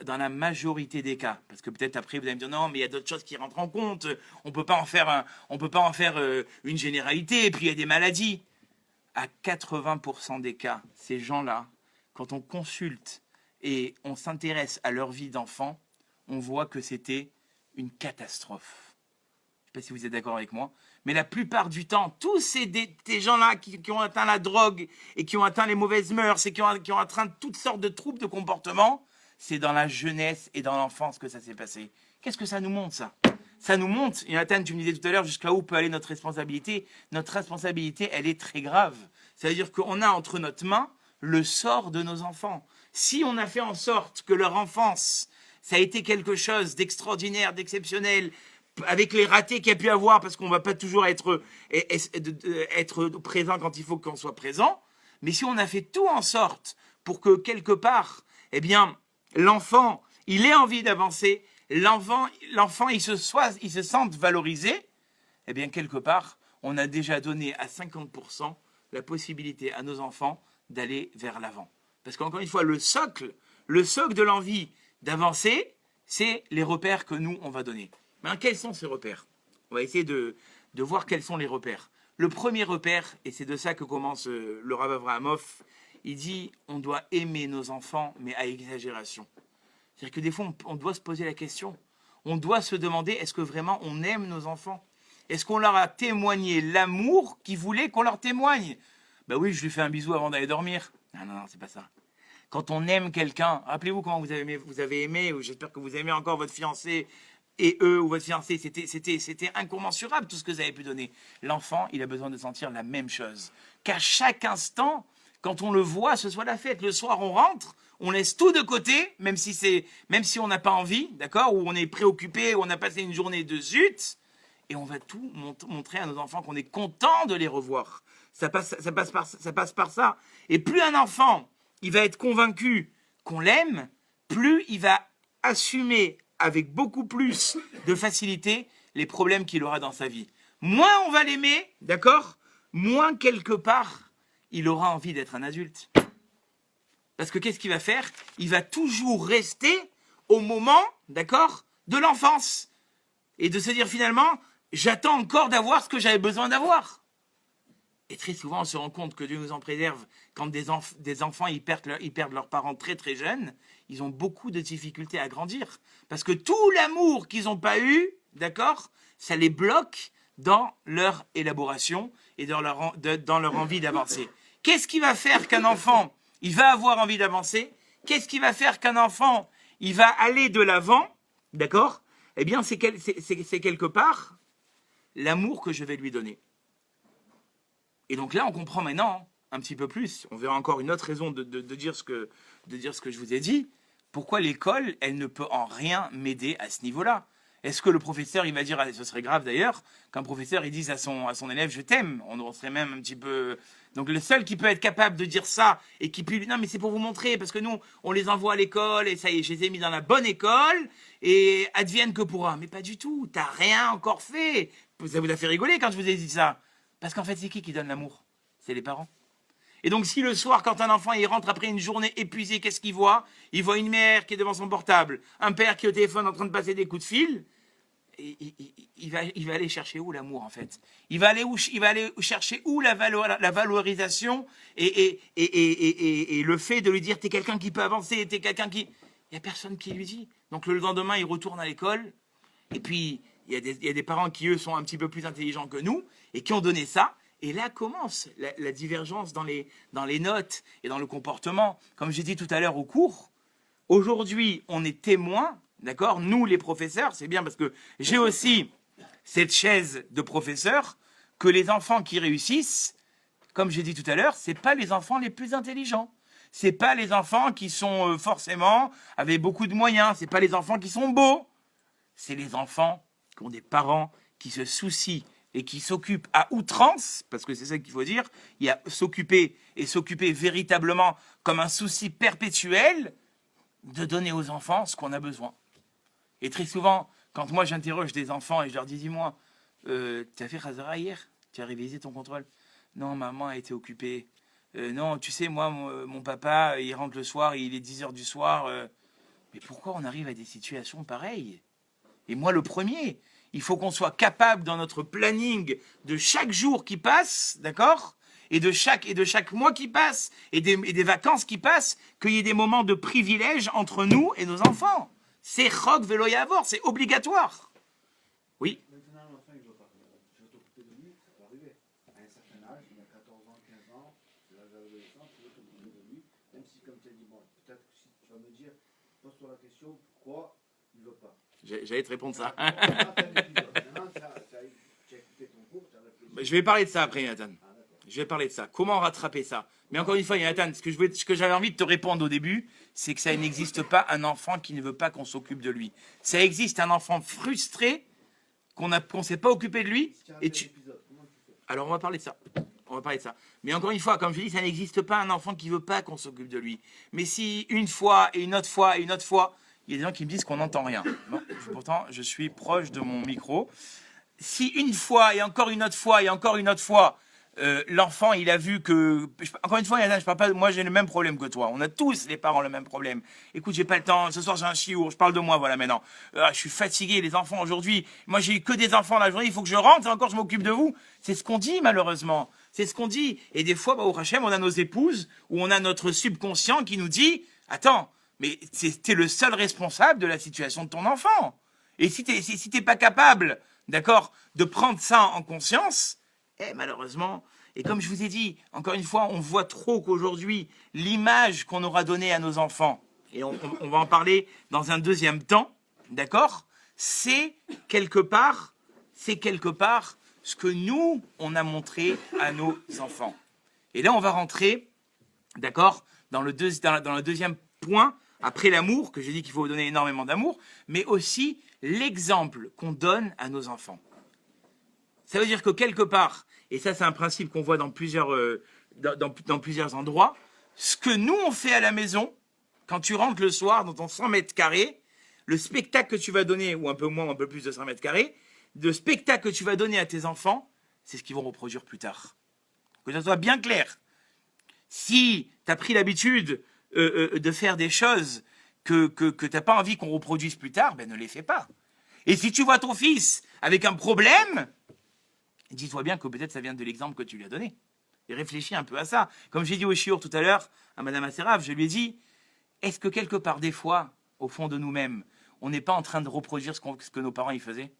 dans la majorité des cas, parce que peut-être après vous allez me dire non, mais il y a d'autres choses qui rentrent en compte, on peut pas en faire une généralité, et puis il y a des maladies. À 80% des cas, ces gens-là, quand on consulte et on s'intéresse à leur vie d'enfant, on voit que c'était une catastrophe. Je ne sais pas si vous êtes d'accord avec moi, mais la plupart du temps, tous ces gens-là qui ont atteint la drogue et qui ont atteint les mauvaises mœurs et qui ont atteint toutes sortes de troubles de comportement, c'est dans la jeunesse et dans l'enfance que ça s'est passé. Qu'est-ce que ça nous montre, ça? Ça nous montre, Jonathan, tu me disais tout à l'heure, jusqu'à où peut aller notre responsabilité. Notre responsabilité, elle est très grave. Ça veut dire qu'on a entre notre main le sort de nos enfants. Si on a fait en sorte que leur enfance, ça a été quelque chose d'extraordinaire, d'exceptionnel, avec les ratés qu'il y a pu avoir, parce qu'on ne va pas toujours être présent quand il faut qu'on soit présent, mais si on a fait tout en sorte pour que quelque part, eh bien, l'enfant, il ait envie d'avancer, l'enfant, il se sente valorisé, eh bien, quelque part, on a déjà donné à 50% la possibilité à nos enfants d'aller vers l'avant. Parce qu'encore une fois, le socle de l'envie d'avancer, c'est les repères que nous, on va donner. Mais quels sont ces repères? On va essayer de voir quels sont les repères. Le premier repère, et c'est de ça que commence le Rav Abrahamov, il dit on doit aimer nos enfants, mais à exagération. C'est-à-dire que des fois, on doit se poser la question. On doit se demander, est-ce que vraiment on aime nos enfants? Est-ce qu'on leur a témoigné l'amour qu'ils voulaient qu'on leur témoigne? Ben oui, je lui fais un bisou avant d'aller dormir. Non, c'est pas ça. Quand on aime quelqu'un, rappelez-vous comment vous avez aimé, ou j'espère que vous aimez encore votre fiancé, et eux ou votre fiancé, c'était incommensurable tout ce que vous avez pu donner. L'enfant, il a besoin de sentir la même chose. Qu'à chaque instant, quand on le voit, ce soit la fête. Le soir, on rentre, on laisse tout de côté, même si on n'a pas envie, d'accord, ou on est préoccupé, ou on a passé une journée de zut, et on va tout montrer à nos enfants qu'on est content de les revoir. Ça passe par ça. Et plus un enfant, il va être convaincu qu'on l'aime, plus il va assumer avec beaucoup plus de facilité les problèmes qu'il aura dans sa vie. Moins on va l'aimer, d'accord, moins quelque part, il aura envie d'être un adulte. Parce que qu'est-ce qu'il va faire? Il va toujours rester au moment, d'accord, de l'enfance. Et de se dire finalement, j'attends encore d'avoir ce que j'avais besoin d'avoir. Et très souvent, on se rend compte que Dieu nous en préserve, quand des enfants ils perdent leurs parents très très jeunes, ils ont beaucoup de difficultés à grandir. Parce que tout l'amour qu'ils n'ont pas eu, d'accord, ça les bloque dans leur élaboration et dans leur envie d'avancer. Qu'est-ce qui va faire qu'un enfant, il va avoir envie d'avancer? Qu'est-ce qui va faire qu'un enfant, il va aller de l'avant, d'accord? Eh bien, c'est quelque part l'amour que je vais lui donner. Et donc là, on comprend maintenant un petit peu plus. On verra encore une autre raison de dire ce que je vous ai dit. Pourquoi l'école, elle ne peut en rien m'aider à ce niveau-là? Est-ce que le professeur, il va dire, ce serait grave d'ailleurs, qu'un professeur, il dise à son élève, je t'aime? On serait même un petit peu... Donc le seul qui peut être capable de dire ça, et qui peut lui dire, non mais c'est pour vous montrer, parce que nous, on les envoie à l'école, et ça y est, je les ai mis dans la bonne école, et advienne que pourra. Mais pas du tout, t'as rien encore fait. Ça vous a fait rigoler quand je vous ai dit ça. Parce qu'en fait, c'est qui donne l'amour? C'est les parents. Et donc, si le soir, quand un enfant il rentre après une journée épuisée, qu'est-ce qu'il voit? Il voit une mère qui est devant son portable, un père qui est au téléphone en train de passer des coups de fil. Il va aller chercher où l'amour, en fait? Il va aller chercher où la valorisation et le fait de lui dire t'es quelqu'un qui peut avancer, t'es quelqu'un qui... Il n'y a personne qui lui dit. Donc, le lendemain, il retourne à l'école. Et puis, il y a des parents qui, eux, sont un petit peu plus intelligents que nous et qui ont donné ça. Et là commence la divergence dans les notes et dans le comportement. Comme j'ai dit tout à l'heure au cours, aujourd'hui, on est témoins, d'accord? Nous, les professeurs, c'est bien parce que j'ai aussi cette chaise de professeur, que les enfants qui réussissent, comme j'ai dit tout à l'heure, c'est pas les enfants les plus intelligents. C'est pas les enfants qui sont forcément avec beaucoup de moyens. C'est pas les enfants qui sont beaux. C'est les enfants qui ont des parents qui se soucient et qui s'occupent à outrance, parce que c'est ça qu'il faut dire, il y a s'occuper véritablement comme un souci perpétuel de donner aux enfants ce qu'on a besoin. Et très souvent, quand moi j'interroge des enfants et je leur dis, dis-moi, tu as fait Khazara hier? Tu as révisé ton contrôle? Non, maman a été occupée. Non, tu sais, moi, mon papa, il rentre le soir, il est 10h du soir. Mais pourquoi on arrive à des situations pareilles? Et moi, le premier, il faut qu'on soit capable dans notre planning de chaque jour qui passe, d'accord? Et de chaque mois qui passe, et des vacances qui passent, qu'il y ait des moments de privilège entre nous et nos enfants. C'est Chok Velo Yavor, c'est obligatoire. Oui. Maintenant, l'enfant, il ne veut pas. Je veux t'occuper de lui, ça peut arriver. À un certain âge, il a 14 ans, 15 ans, c'est l'âge de l'adolescence, tu veux t'occuper de lui, même si, comme tu as dit, bon, peut-être que si tu vas me dire, pose-toi la question, pourquoi il ne veut pas? J'allais te répondre ça. On a fait un épisode. Maintenant, tu as écouté ton cours, tu as réfléchi. Je vais parler de ça après, Jonathan. Ah, d'accord. Je vais parler de ça. Comment rattraper ça? Mais encore une fois, Jonathan, ce que j'avais envie de te répondre au début, c'est que ça n'existe pas un enfant qui ne veut pas qu'on s'occupe de lui. Ça existe un enfant frustré qu'on ne s'est pas occupé de lui. Si tu as Et fait tu... l'épisode, comment tu fais? Alors on va parler de ça. On va parler de ça. Mais encore une fois, comme je dis, ça n'existe pas un enfant qui veut pas qu'on s'occupe de lui. Mais si une fois et une autre fois et une autre fois, il y a des gens qui me disent qu'on n'entend rien. Bon, pourtant, je suis proche de mon micro. Si une fois et encore une autre fois et encore une autre fois, l'enfant il a vu que, encore une fois, je parle pas, moi j'ai le même problème que toi. On a tous les parents le même problème. Écoute, j'ai pas le temps. Ce soir j'ai un chiour. Je parle de moi, voilà maintenant. Je suis fatigué. Les enfants aujourd'hui. Moi j'ai eu que des enfants la journée. Il faut que je rentre. Et encore je m'occupe de vous. C'est ce qu'on dit malheureusement. C'est ce qu'on dit. Et des fois, au Hachem, on a nos épouses ou on a notre subconscient qui nous dit, attends, mais t'es le seul responsable de la situation de ton enfant. Et si t'es pas capable, d'accord, de prendre ça en conscience, malheureusement, et comme je vous ai dit, encore une fois, on voit trop qu'aujourd'hui, l'image qu'on aura donnée à nos enfants, et on va en parler dans un deuxième temps, d'accord, c'est quelque part ce que nous, on a montré à nos enfants. Et là, on va rentrer, d'accord, dans le deuxième point, après l'amour, que j'ai dit qu'il faut donner énormément d'amour, mais aussi l'exemple qu'on donne à nos enfants. Ça veut dire que quelque part, et ça c'est un principe qu'on voit dans plusieurs endroits, ce que nous on fait à la maison, quand tu rentres le soir dans ton 100 mètres carrés, le spectacle que tu vas donner, ou un peu moins, un peu plus de 100 mètres carrés, le spectacle que tu vas donner à tes enfants, c'est ce qu'ils vont reproduire plus tard. Que ça soit bien clair. Si tu as pris l'habitude de faire des choses que tu n'as pas envie qu'on reproduise plus tard, ben ne les fais pas. Et si tu vois ton fils avec un problème, dis-toi bien que peut-être ça vient de l'exemple que tu lui as donné. Et réfléchis un peu à ça. Comme j'ai dit au chiour tout à l'heure, à Madame Asseraf, je lui ai dit, est-ce que quelque part, des fois, au fond de nous-mêmes, on n'est pas en train de reproduire ce que nos parents y faisaient?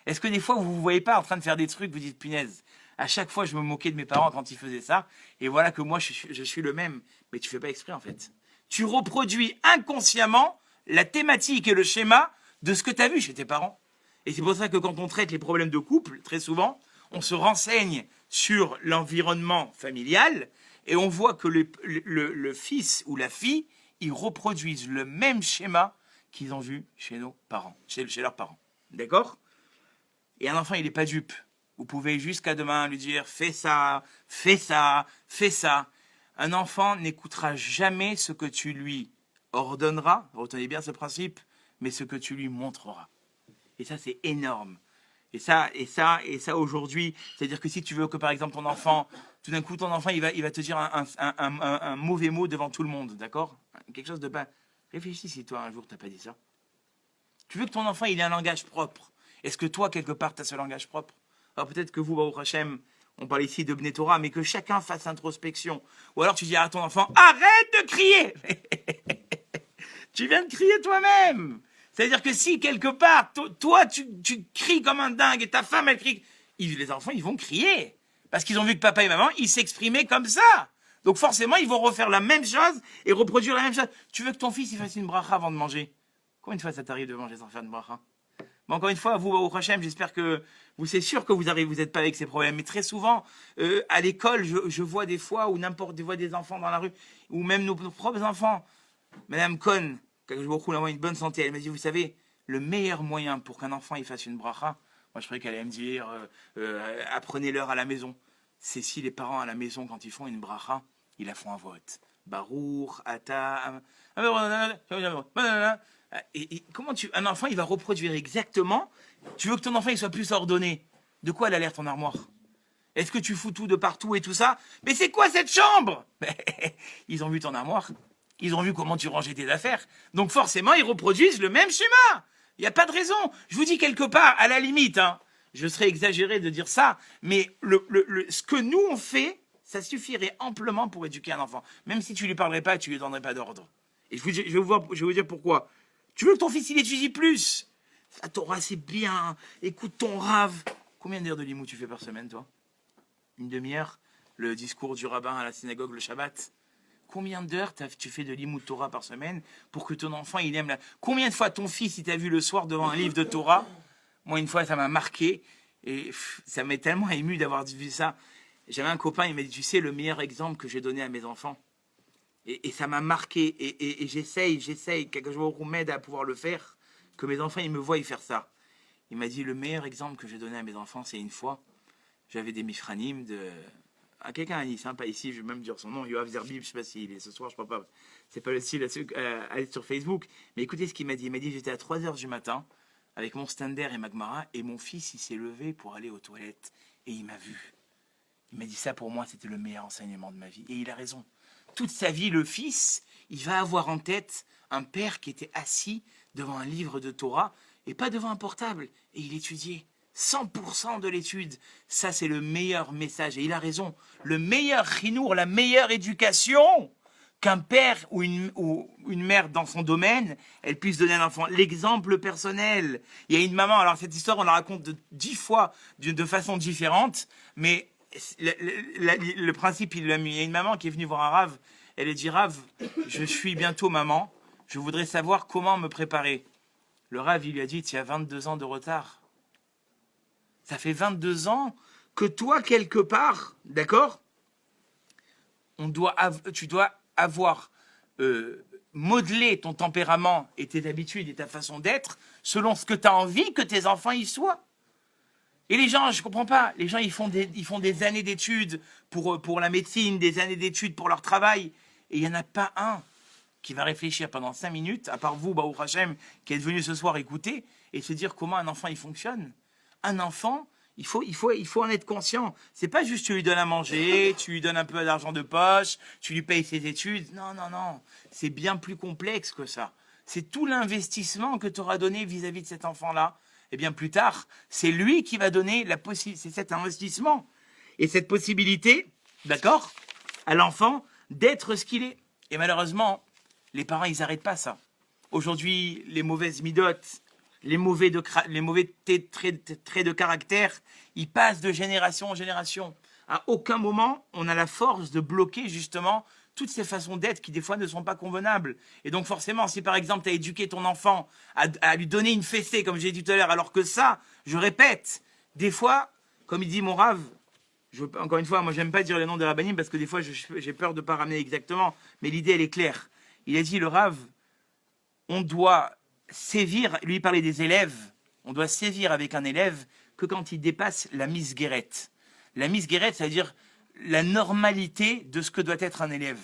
Est-ce que des fois, vous ne vous voyez pas en train de faire des trucs, vous dites, punaise, à chaque fois, je me moquais de mes parents quand ils faisaient ça, et voilà que moi, je suis le même. Mais tu ne fais pas exprès, en fait. Tu reproduis inconsciemment la thématique et le schéma de ce que tu as vu chez tes parents. Et c'est pour ça que quand on traite les problèmes de couple, très souvent, on se renseigne sur l'environnement familial et on voit que le fils ou la fille, ils reproduisent le même schéma qu'ils ont vu chez nos parents, chez leurs parents. D'accord? Et un enfant, il n'est pas dupe. Vous pouvez jusqu'à demain lui dire « fais ça, fais ça, fais ça ». Un enfant n'écoutera jamais ce que tu lui ordonneras, retenez bien ce principe, mais ce que tu lui montreras. Et ça, c'est énorme. Et ça aujourd'hui, c'est-à-dire que si tu veux que, par exemple, ton enfant, tout d'un coup, ton enfant, il va te dire un mauvais mot devant tout le monde, d'accord? Quelque chose de pas... Réfléchis si toi, un jour, tu n'as pas dit ça. Tu veux que ton enfant, il ait un langage propre. Est-ce que toi, quelque part, tu as ce langage propre? Alors peut-être que vous, Baruch Hashem, on parle ici de Bnei Torah, mais que chacun fasse introspection. Ou alors tu dis à ton enfant, arrête de crier. Tu viens de crier toi-même. C'est-à-dire que si, quelque part, toi, tu cries comme un dingue et ta femme, elle crie, les enfants, ils vont crier. Parce qu'ils ont vu que papa et maman, ils s'exprimaient comme ça. Donc forcément, ils vont refaire la même chose et reproduire la même chose. Tu veux que ton fils, il fasse une bracha avant de manger? Combien de fois ça t'arrive de manger sans faire une bracha? Bon, encore une fois, vous, au Hachem, j'espère que c'est sûr que vous n'êtes pas avec ces problèmes. Mais très souvent, à l'école, je vois des fois, ou n'importe, je vois des enfants dans la rue, ou même nos propres enfants. Madame Cohn, quand je vous avoir une bonne santé, elle m'a dit, vous savez, le meilleur moyen pour qu'un enfant il fasse une bracha, moi je croyais qu'elle allait me dire, apprenez-leur à la maison. C'est si les parents à la maison, quand ils font une bracha, ils la font à voix haute. Baruch, Ata, et comment un enfant, il va reproduire exactement. Tu veux que ton enfant, il soit plus ordonné. De quoi elle a l'air ton armoire? Est-ce que tu fous tout de partout et tout ça? Mais c'est quoi cette chambre? Ils ont vu ton armoire. Ils ont vu comment tu rangeais tes affaires. Donc forcément, ils reproduisent le même schéma. Il n'y a pas de raison. Je vous dis quelque part, à la limite, hein, je serais exagéré de dire ça, mais ce que nous on fait, ça suffirait amplement pour éduquer un enfant. Même si tu ne lui parlerais pas, tu ne lui donnerais pas d'ordre. Et je vais vous dire pourquoi. Tu veux que ton fils il étudie plus? La Torah c'est bien. Écoute ton rave. Combien d'heures de limou tu fais par semaine, toi? Une demi-heure? Le discours du rabbin à la synagogue le Shabbat? Combien d'heures tu fais de Limoud Torah par semaine pour que ton enfant, il aime la... Combien de fois ton fils, il t'a vu le soir devant un livre de Torah? Moi, une fois, ça m'a marqué. Et ça m'est tellement ému d'avoir vu ça. J'avais un copain, il m'a dit, tu sais, le meilleur exemple que j'ai donné à mes enfants. Et ça m'a marqué. Et j'essaye, quelque chose m'aide à pouvoir le faire, que mes enfants, ils me voient faire ça. Il m'a dit, le meilleur exemple que j'ai donné à mes enfants, c'est une fois, j'avais des mifranim de... À quelqu'un a dit, sympa ici, je vais même dire son nom, Yoav Zerbib, je ne sais pas s'il est ce soir, je ne crois pas. C'est pas le style à être sur Facebook. Mais écoutez ce qu'il m'a dit. Il m'a dit, j'étais à 3h du matin, avec mon stander et ma Gemara, et mon fils, il s'est levé pour aller aux toilettes, et il m'a vu. Il m'a dit, ça pour moi, c'était le meilleur enseignement de ma vie. Et il a raison. Toute sa vie, le fils, il va avoir en tête un père qui était assis devant un livre de Torah, et pas devant un portable, et il étudiait. 100% de l'étude, ça c'est le meilleur message, et il a raison. Le meilleur chinour, la meilleure éducation qu'un père ou une mère dans son domaine, elle puisse donner à l'enfant. L'exemple personnel. Il y a une maman, alors cette histoire on la raconte 10 fois de façon différente, mais le principe il l'a mis. Il y a une maman qui est venue voir un rave, elle a dit, Rav, je suis bientôt maman, je voudrais savoir comment me préparer. Le rave il lui a dit, tu as 22 ans de retard. Ça fait 22 ans que toi, quelque part, d'accord, tu dois avoir modelé ton tempérament et tes habitudes et ta façon d'être selon ce que tu as envie que tes enfants y soient. Et les gens, je ne comprends pas, les gens ils font des années d'études pour la médecine, des années d'études pour leur travail, et il n'y en a pas un qui va réfléchir pendant 5 minutes, à part vous, Baruch Hashem, qui êtes venu ce soir écouter, et se dire comment un enfant il fonctionne. Un enfant, il faut en être conscient. C'est pas juste tu lui donnes à manger, tu lui donnes un peu d'argent de poche, tu lui payes ses études. Non. C'est bien plus complexe que ça. C'est tout l'investissement que tu auras donné vis-à-vis de cet enfant-là. Et bien plus tard, c'est lui qui va donner c'est cet investissement. Et cette possibilité, d'accord, à l'enfant d'être ce qu'il est. Et malheureusement, les parents, ils n'arrêtent pas ça. Aujourd'hui, les mauvaises midotes, les mauvais traits de caractère, ils passent de génération en génération. À aucun moment, on a la force de bloquer justement toutes ces façons d'être qui des fois ne sont pas convenables. Et donc forcément, si par exemple tu as éduqué ton enfant à lui donner une fessée, comme j'ai dit tout à l'heure, alors que ça, je répète, des fois, comme il dit mon rave, encore une fois, moi j'aime pas dire le nom des rabbinim parce que des fois j'ai peur de ne pas ramener exactement, mais l'idée elle est claire. Il a dit, le rave, on doit sévir, lui parlait des élèves, on doit sévir avec un élève que quand il dépasse la misguérette. La misguérette, c'est-à-dire la normalité de ce que doit être un élève.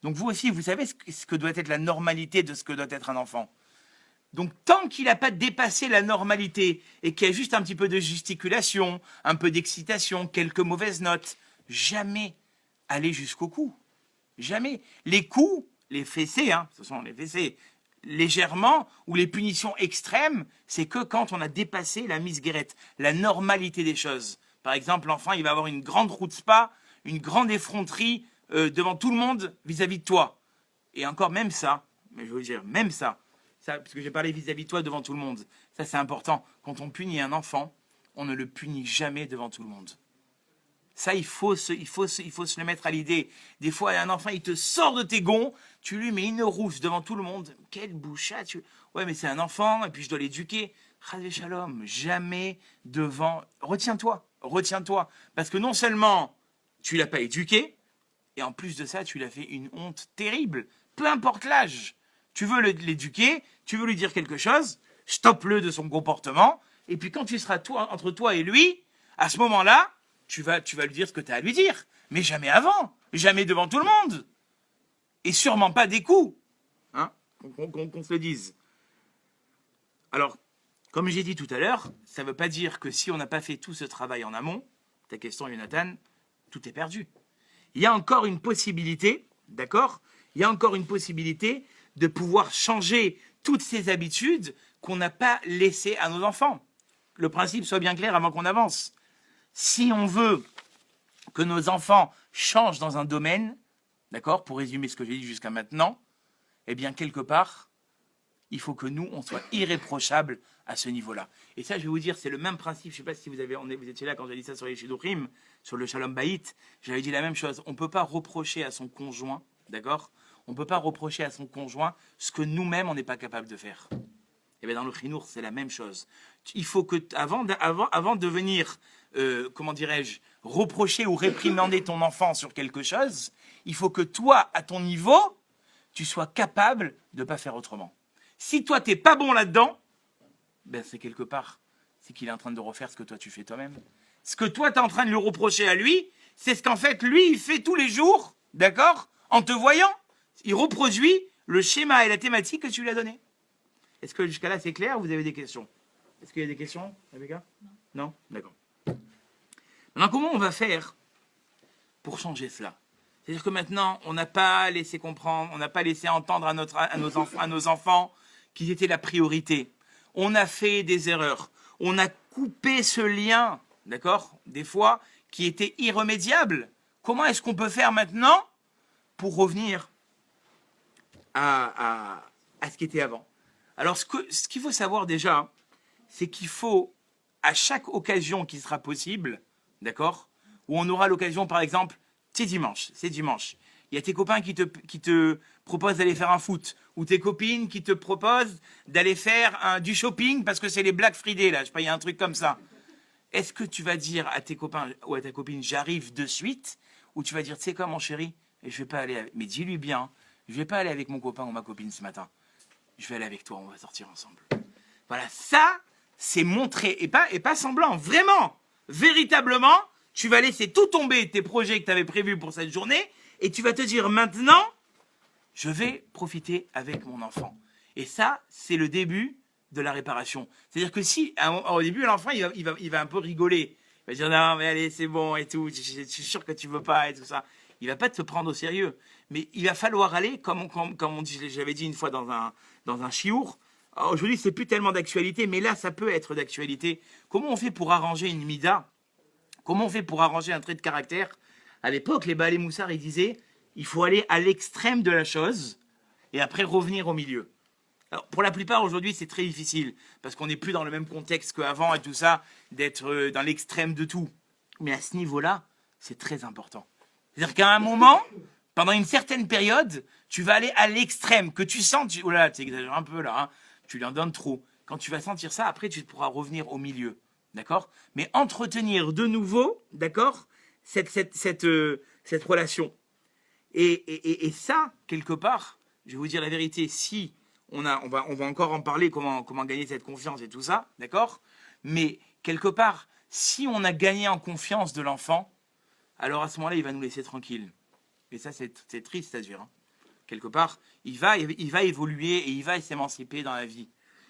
Donc vous aussi, vous savez ce que doit être la normalité de ce que doit être un enfant. Donc tant qu'il n'a pas dépassé la normalité et qu'il y a juste un petit peu de gesticulation, un peu d'excitation, quelques mauvaises notes, jamais aller jusqu'au coup. Jamais. Les coups, les fessées, ce sont les fessées, légèrement, ou les punitions extrêmes, c'est que quand on a dépassé la misguérette, la normalité des choses. Par exemple, l'enfant, il va avoir une grande chutzpah, une grande effronterie devant tout le monde vis-à-vis de toi. Et encore même ça, mais je veux dire, même ça, parce que j'ai parlé vis-à-vis de toi devant tout le monde, ça c'est important. Quand on punit un enfant, on ne le punit jamais devant tout le monde. Ça, il faut se le mettre à l'idée. Des fois, un enfant, il te sort de tes gonds, tu lui mets une rousse devant tout le monde. Quelle bouchade. Ouais, mais c'est un enfant, et puis je dois l'éduquer. Chas Shalom, jamais devant... Retiens-toi. Parce que non seulement tu l'as pas éduqué, et en plus de ça, tu l'as fait une honte terrible. Peu importe l'âge. Tu veux l'éduquer, tu veux lui dire quelque chose, stoppe-le de son comportement, et puis quand tu seras entre toi et lui, à ce moment-là, tu vas lui dire ce que tu as à lui dire. Mais jamais avant. Jamais devant tout le monde. Et sûrement pas des coups. Qu'on se le dise. Alors, comme j'ai dit tout à l'heure, ça ne veut pas dire que si on n'a pas fait tout ce travail en amont, ta question, Jonathan, tout est perdu. Il y a encore une possibilité, d'accord ? Il y a encore une possibilité de pouvoir changer toutes ces habitudes qu'on n'a pas laissées à nos enfants. Le principe soit bien clair avant qu'on avance. Si on veut que nos enfants changent dans un domaine, d'accord, pour résumer ce que j'ai dit jusqu'à maintenant, eh bien, quelque part, il faut que nous, on soit irréprochables à ce niveau-là. Et ça, je vais vous dire, c'est le même principe. Je ne sais pas si vous étiez là quand j'ai dit ça sur les Shidurim, sur le Shalom Bayit. J'avais dit la même chose. On ne peut pas reprocher à son conjoint d'accord? On ne peut pas reprocher à son conjoint ce que nous-mêmes, on n'est pas capable de faire. Et bien dans le chinour, c'est la même chose. Il faut que, avant de venir, comment dirais-je, reprocher ou réprimander ton enfant sur quelque chose, il faut que toi, à ton niveau, tu sois capable de ne pas faire autrement. Si toi, tu n'es pas bon là-dedans, ben c'est quelque part, c'est qu'il est en train de refaire ce que toi, tu fais toi-même. Ce que toi, tu es en train de lui reprocher à lui, c'est ce qu'en fait, lui, il fait tous les jours, d'accord? En te voyant, il reproduit le schéma et la thématique que tu lui as donné. Est-ce que jusqu'à là, c'est clair ou vous avez des questions? Est-ce qu'il y a des questions, Rebecca? Non. D'accord. Maintenant, comment on va faire pour changer cela? C'est-à-dire que maintenant, on n'a pas laissé comprendre, on n'a pas laissé entendre à nos enfants qu'ils étaient la priorité. On a fait des erreurs. On a coupé ce lien, d'accord, des fois, qui était irrémédiable. Comment est-ce qu'on peut faire maintenant pour revenir à ce qui était avant? Alors, ce qu'il faut savoir déjà, c'est qu'il faut, à chaque occasion qui sera possible, d'accord, où on aura l'occasion, par exemple, c'est dimanche. Il y a tes copains qui te proposent d'aller faire un foot, ou tes copines qui te proposent d'aller faire du shopping parce que c'est les Black Friday, là, je sais pas, il y a un truc comme ça. Est-ce que tu vas dire à tes copains ou à ta copine, j'arrive de suite, ou tu vas dire, tu sais quoi, mon chéri, je vais pas aller, mais dis-lui bien, je vais pas aller avec mon copain ou ma copine ce matin. Je vais aller avec toi, on va sortir ensemble. Voilà, ça, c'est montrer, et pas semblant, vraiment, véritablement, tu vas laisser tout tomber tes projets que tu avais prévus pour cette journée, et tu vas te dire maintenant, je vais profiter avec mon enfant. Et ça, c'est le début de la réparation. C'est-à-dire que si, au début, l'enfant, il va un peu rigoler. Il va dire, non, mais allez, c'est bon et tout, je suis sûr que tu veux pas et tout ça. Il va pas te prendre au sérieux. Mais il va falloir aller, comme on dit, j'avais dit une fois dans un chiour. Aujourd'hui, c'est plus tellement d'actualité, mais là, ça peut être d'actualité. Comment on fait pour arranger une mida? Comment on fait pour arranger un trait de caractère? À l'époque, les Baalé Moussard, ils disaient, il faut aller à l'extrême de la chose et après revenir au milieu. Alors, pour la plupart, aujourd'hui, c'est très difficile parce qu'on n'est plus dans le même contexte qu'avant et tout ça, d'être dans l'extrême de tout. Mais à ce niveau-là, c'est très important. C'est-à-dire qu'à un moment, pendant une certaine période, tu vas aller à l'extrême, que tu sens, oh là, tu exagères un peu là, hein, tu lui en donnes trop. Quand tu vas sentir ça, après, tu pourras revenir au milieu, d'accord? Mais entretenir de nouveau, d'accord, cette relation. Et ça, quelque part, je vais vous dire la vérité, si on va encore en parler, comment gagner cette confiance et tout ça, d'accord? Mais quelque part, si on a gagné en confiance de l'enfant, alors à ce moment-là, il va nous laisser tranquilles. Et ça, c'est triste à dire. Hein. Quelque part, il va évoluer et il va s'émanciper dans la vie.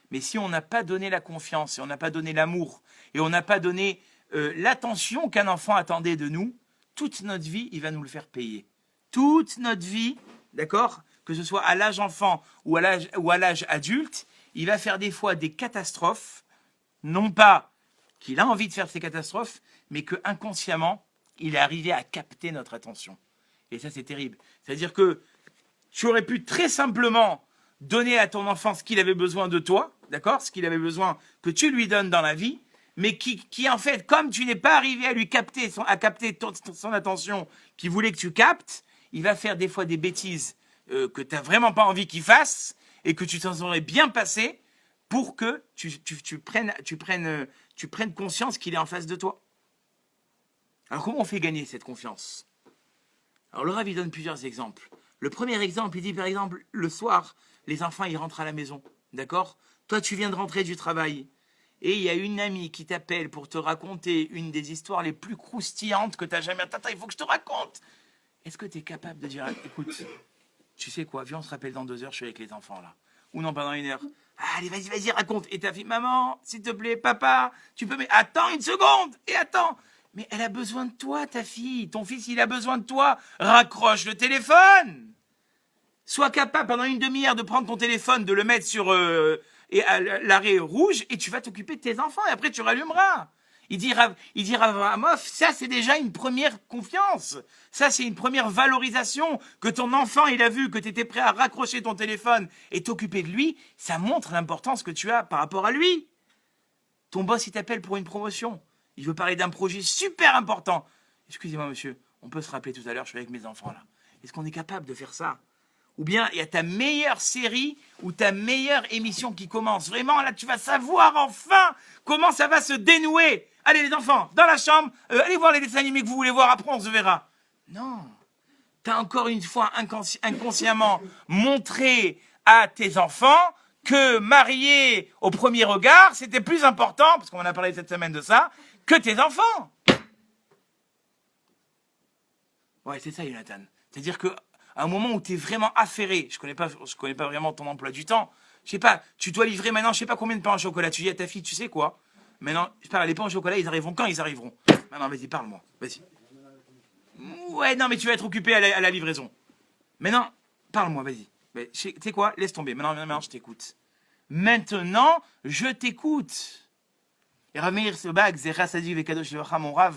Mais si on n'a pas donné la confiance, et on n'a pas donné l'amour, et on n'a pas donné l'attention qu'un enfant attendait de nous, toute notre vie, il va nous le faire payer. Toute notre vie, d'accord, que ce soit à l'âge enfant ou à l'âge adulte, il va faire des fois des catastrophes, non pas qu'il a envie de faire ces catastrophes, mais que inconsciemment, il est arrivé à capter notre attention. Et ça, c'est terrible. C'est-à-dire que tu aurais pu très simplement donner à ton enfant ce qu'il avait besoin de toi, d'accord, ce qu'il avait besoin que tu lui donnes dans la vie, mais qui en fait, comme tu n'es pas arrivé à lui capter, à capter son attention qu'il voulait que tu captes, il va faire des fois des bêtises que tu n'as vraiment pas envie qu'il fasse et que tu t'en aurais bien passé pour que tu prennes conscience qu'il est en face de toi. Alors comment on fait gagner cette confiance? Alors le Rav, il donne plusieurs exemples. Le premier exemple, il dit par exemple, le soir, les enfants, ils rentrent à la maison, d'accord? Toi, tu viens de rentrer du travail et il y a une amie qui t'appelle pour te raconter une des histoires les plus croustillantes que tu as jamais... Attends, il faut que je te raconte. Est-ce que tu es capable de dire, écoute, tu sais quoi, viens, on se rappelle dans 2 heures, je suis avec les enfants là. Ou non, pendant 1 heure. Allez, vas-y, raconte. Et ta fille, maman, s'il te plaît, papa, tu peux... Mais attends une seconde, et attends. Mais elle a besoin de toi, ta fille. Ton fils, il a besoin de toi. Raccroche le téléphone. Sois capable, pendant 1/2 heure, de prendre ton téléphone, de le mettre sur l'arrêt rouge, et tu vas t'occuper de tes enfants, et après, tu rallumeras. Il dit Avramov, ça, c'est déjà une première confiance. Ça, c'est une première valorisation. Que ton enfant, il a vu que tu étais prêt à raccrocher ton téléphone et t'occuper de lui, ça montre l'importance que tu as par rapport à lui. Ton boss, il t'appelle pour une promotion. Il veut parler d'un projet super important. Excusez-moi, monsieur, on peut se rappeler tout à l'heure, je suis avec mes enfants là. Est-ce qu'on est capable de faire ça? Ou bien il y a ta meilleure série ou ta meilleure émission qui commence. Vraiment, là, tu vas savoir enfin comment ça va se dénouer. Allez, les enfants, dans la chambre, allez voir les dessins animés que vous voulez voir, après on se verra. Non. T'as encore une fois inconsciemment montré à tes enfants que marier au premier regard, c'était plus important, parce qu'on en a parlé cette semaine de ça, que tes enfants. Ouais, c'est ça, Jonathan. C'est-à-dire que à un moment où tu es vraiment affairé, je connais pas vraiment ton emploi du temps, je sais pas, tu dois livrer maintenant, je sais pas combien de pains au chocolat, tu dis à ta fille, tu sais quoi, maintenant, je parle, les pains au chocolat, ils arriveront quand ils arriveront. Maintenant, vas-y, parle-moi, vas-y. Ouais, non, mais tu vas être occupé à la livraison. Maintenant, parle-moi, vas-y. Tu sais quoi, laisse tomber, maintenant, je t'écoute. Maintenant, je t'écoute. Et Rav Meir Sobag, Zecha Sadik Vekadosh Levacha, mon Rav,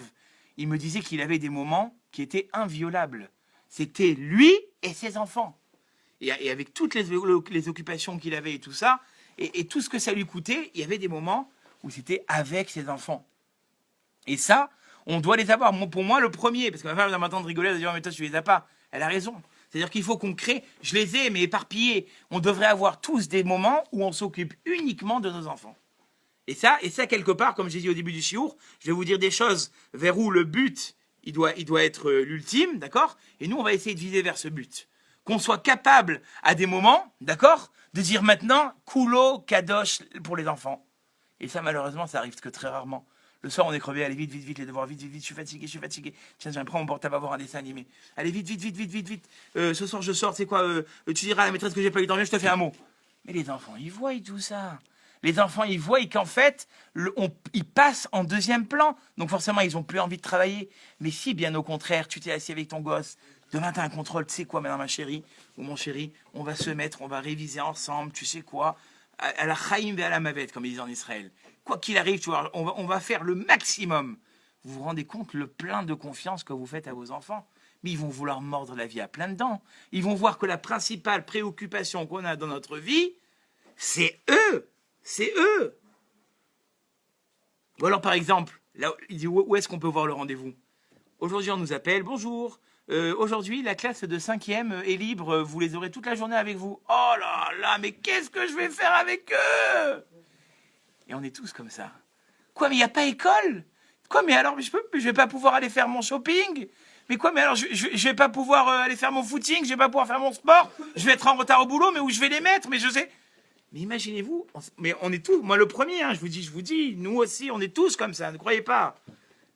il me disait qu'il avait des moments qui étaient inviolables. C'était lui et ses enfants. Et avec toutes les occupations qu'il avait et tout ça, et tout ce que ça lui coûtait, il y avait des moments où c'était avec ses enfants. Et ça, on doit les avoir. Pour moi, le premier, parce que ma femme va m'entendre rigoler, elle va dire, mais toi, tu les as pas. Elle a raison. C'est-à-dire qu'il faut qu'on crée, je les ai, mais éparpillés. On devrait avoir tous des moments où on s'occupe uniquement de nos enfants. Et ça, quelque part, comme j'ai dit au début du shiur, je vais vous dire des choses vers où le but, il doit être l'ultime, d'accord? Et nous, on va essayer de viser vers ce but. Qu'on soit capable, à des moments, d'accord, de dire maintenant, Kulo, Kadosh pour les enfants. Et ça, malheureusement, ça arrive que très rarement. Le soir, on est crevé, allez, vite, les devoirs, vite, je suis fatigué. Tiens, je prends mon portable à voir un dessin animé. Allez, vite. Ce soir, je sors, c'est quoi, tu diras à la maîtresse que j'ai pas eu de dormir, je te fais un mot. Mais les enfants, ils voient tout ça. Les enfants, ils voient qu'en fait, ils passent en deuxième plan. Donc forcément, ils n'ont plus envie de travailler. Mais si, bien au contraire, tu t'es assis avec ton gosse, demain, tu as un contrôle, tu sais quoi, maintenant, ma chérie, ou mon chéri, on va se mettre, on va réviser ensemble, tu sais quoi, à la chaim et à la mavet, comme ils disent en Israël. Quoi qu'il arrive, tu vois, on va faire le maximum. Vous vous rendez compte le plein de confiance que vous faites à vos enfants? Mais ils vont vouloir mordre la vie à plein dents. Ils vont voir que la principale préoccupation qu'on a dans notre vie, c'est eux. C'est eux. Ou alors, par exemple, là, il dit où est-ce qu'on peut voir le rendez-vous? Aujourd'hui, on nous appelle. Bonjour. Aujourd'hui, la classe de 5e est libre. Vous les aurez toute la journée avec vous. Oh là là, mais qu'est-ce que je vais faire avec eux? Et on est tous comme ça. Quoi, mais il n'y a pas école? Quoi, mais alors, je vais pas pouvoir aller faire mon shopping? Mais quoi, mais alors, je vais pas pouvoir aller faire mon footing? Je vais pas pouvoir faire mon sport? Je vais être en retard au boulot, mais où je vais les mettre? Mais je sais... Mais imaginez-vous, mais on est tous, moi le premier, hein, je vous dis, nous aussi, on est tous comme ça, ne croyez pas.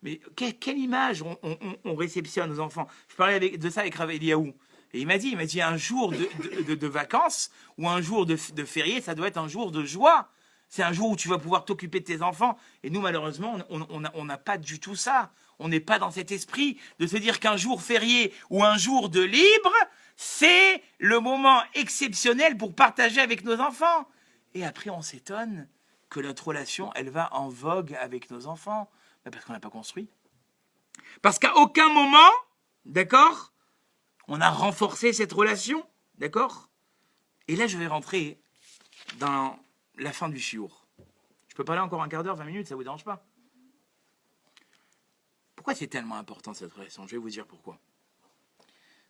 Mais quelle image on réceptionne nos enfants. Je parlais de ça avec Rav Eliaou. Et il m'a dit un jour de vacances ou un jour de férié, ça doit être un jour de joie. C'est un jour où tu vas pouvoir t'occuper de tes enfants. Et nous, malheureusement, on n'a pas du tout ça. On n'est pas dans cet esprit de se dire qu'un jour férié ou un jour de libre, c'est le moment exceptionnel pour partager avec nos enfants. Et après, on s'étonne que notre relation, elle va en vogue avec nos enfants. Parce qu'on n'a pas construit. Parce qu'à aucun moment, d'accord, on a renforcé cette relation, d'accord? Et là, je vais rentrer dans la fin du shiur. Je peux parler encore un quart d'heure, 20 minutes, ça vous dérange pas? Pourquoi c'est tellement important cette relation? Je vais vous dire pourquoi.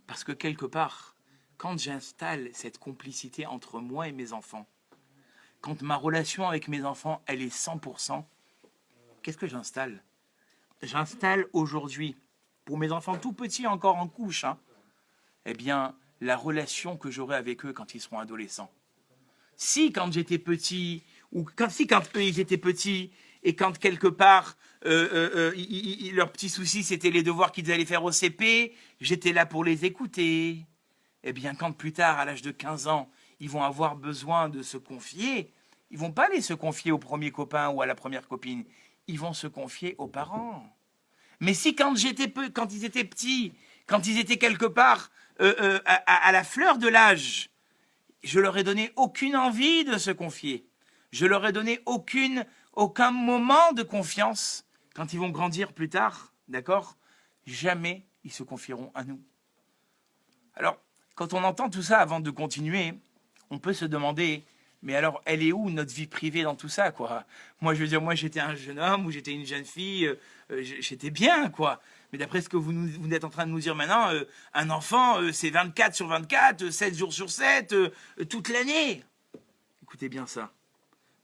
Parce que quelque part, quand j'installe cette complicité entre moi et mes enfants, quand ma relation avec mes enfants, elle est 100%, qu'est-ce que j'installe? J'installe aujourd'hui, pour mes enfants tout petits encore en couche, eh bien, la relation que j'aurai avec eux quand ils seront adolescents. Si quand j'étais petit, ou quand eux ils étaient petits, et quand quelque part, leur petit souci c'était les devoirs qu'ils allaient faire au CP, j'étais là pour les écouter. Eh bien, quand plus tard, à l'âge de 15 ans, ils vont avoir besoin de se confier, ils vont pas aller se confier au premier copain ou à la première copine, ils vont se confier aux parents. Mais si quand ils étaient petits, quand ils étaient quelque part à la fleur de l'âge, je leur ai donné aucune envie de se confier, je leur ai donné aucun moment de confiance, quand ils vont grandir plus tard, d'accord, jamais ils se confieront à nous. Alors, quand on entend tout ça avant de continuer, on peut se demander, mais alors, elle est où notre vie privée dans tout ça, quoi? Moi, je veux dire, moi, j'étais un jeune homme ou j'étais une jeune fille, j'étais bien, quoi. Mais d'après ce que vous êtes en train de nous dire maintenant, un enfant, c'est 24 sur 24, 7 jours sur 7, toute l'année. Écoutez bien ça.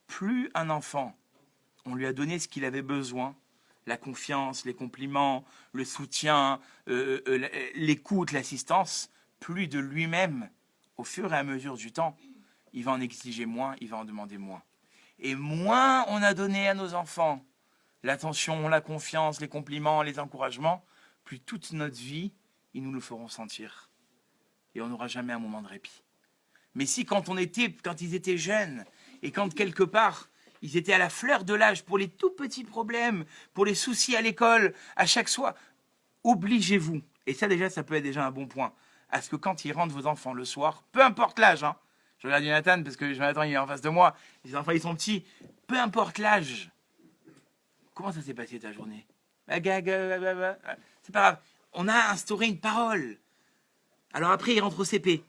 Plus un enfant, on lui a donné ce qu'il avait besoin, la confiance, les compliments, le soutien, l'écoute, l'assistance, plus de lui-même, au fur et à mesure du temps, il va en exiger moins, il va en demander moins. Et moins on a donné à nos enfants l'attention, la confiance, les compliments, les encouragements, plus toute notre vie, ils nous le feront sentir. Et on n'aura jamais un moment de répit. Mais si quand ils étaient jeunes, et quand quelque part, ils étaient à la fleur de l'âge pour les tout petits problèmes, pour les soucis à l'école, à chaque soir, obligez-vous, et ça déjà, ça peut être déjà un bon point, à ce que quand ils rentrent vos enfants le soir, peu importe l'âge, hein, je regarde Jonathan parce que Jonathan il est en face de moi, les enfants ils sont petits, peu importe l'âge, comment ça s'est passé ta journée? C'est pas grave, on a instauré une parole. Alors après, il rentre au CP.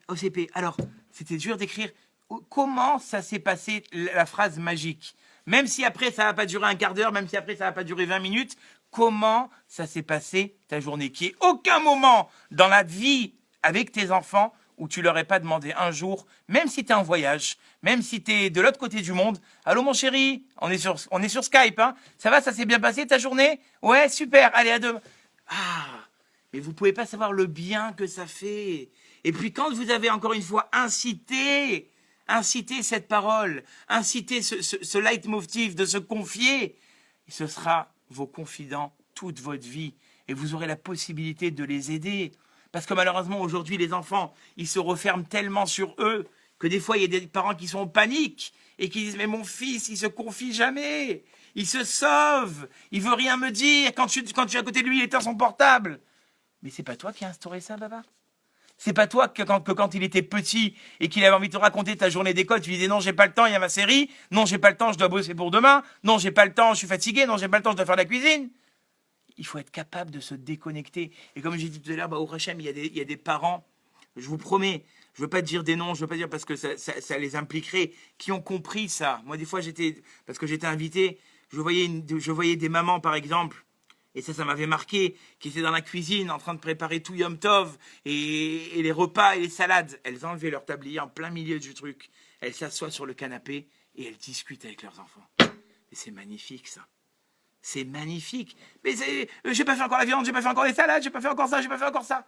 Alors, c'était dur d'écrire comment ça s'est passé, la phrase magique. Même si après, ça va pas durer un quart d'heure, même si après, ça va pas durer 20 minutes, comment ça s'est passé ta journée? Qu'il n'y ait aucun moment dans la vie avec tes enfants où tu leur aies pas demandé un jour, même si tu es en voyage, même si tu es de l'autre côté du monde. Allô mon chéri, on est sur Skype, hein? Ça va, ça s'est bien passé ta journée? Ouais, super, allez à demain. Ah, mais vous pouvez pas savoir le bien que ça fait. Et puis quand vous avez encore une fois incité cette parole, incité ce leitmotiv de se confier, ce sera vos confidents toute votre vie. Et vous aurez la possibilité de les aider. Parce que malheureusement, aujourd'hui, les enfants, ils se referment tellement sur eux que des fois, il y a des parents qui sont en panique et qui disent « Mais mon fils, il se confie jamais. Il se sauve. Il veut rien me dire. Quand tu es à côté de lui, il éteint son portable. » Mais c'est pas toi qui as instauré ça, Baba. C'est pas toi que quand il était petit et qu'il avait envie de te raconter ta journée d'école, tu lui disais non, j'ai pas le temps, il y a ma série. Non, j'ai pas le temps, je dois bosser pour demain. Non, j'ai pas le temps, je suis fatigué. Non, j'ai pas le temps, je dois faire la cuisine. Il faut être capable de se déconnecter. Et comme j'ai dit tout à l'heure, au Hachem, il y a des parents, je vous promets, je veux pas dire des noms, je veux pas dire parce que ça les impliquerait, qui ont compris ça. Moi, des fois, parce que j'étais invité, je voyais des mamans, par exemple, et ça m'avait marqué, qui étaient dans la cuisine en train de préparer tout Yom Tov et les repas et les salades. Elles enlevaient leur tablier en plein milieu du truc. Elles s'assoient sur le canapé et elles discutent avec leurs enfants. Et c'est magnifique, ça. C'est magnifique. Mais j'ai pas fait encore la viande, j'ai pas fait encore les salades, j'ai pas fait encore ça, j'ai pas fait encore ça.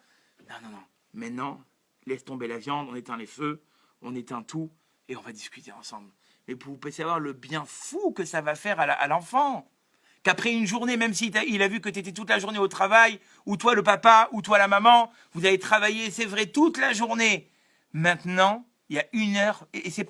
Non. Maintenant, laisse tomber la viande, on éteint les feux, on éteint tout et on va discuter ensemble. Mais vous pouvez savoir le bien fou que ça va faire à l'enfant. Qu'après une journée, même s'il a vu que tu étais toute la journée au travail, ou toi le papa, ou toi la maman, vous avez travaillé, c'est vrai, toute la journée. Maintenant, il y a 1 heure, et c'est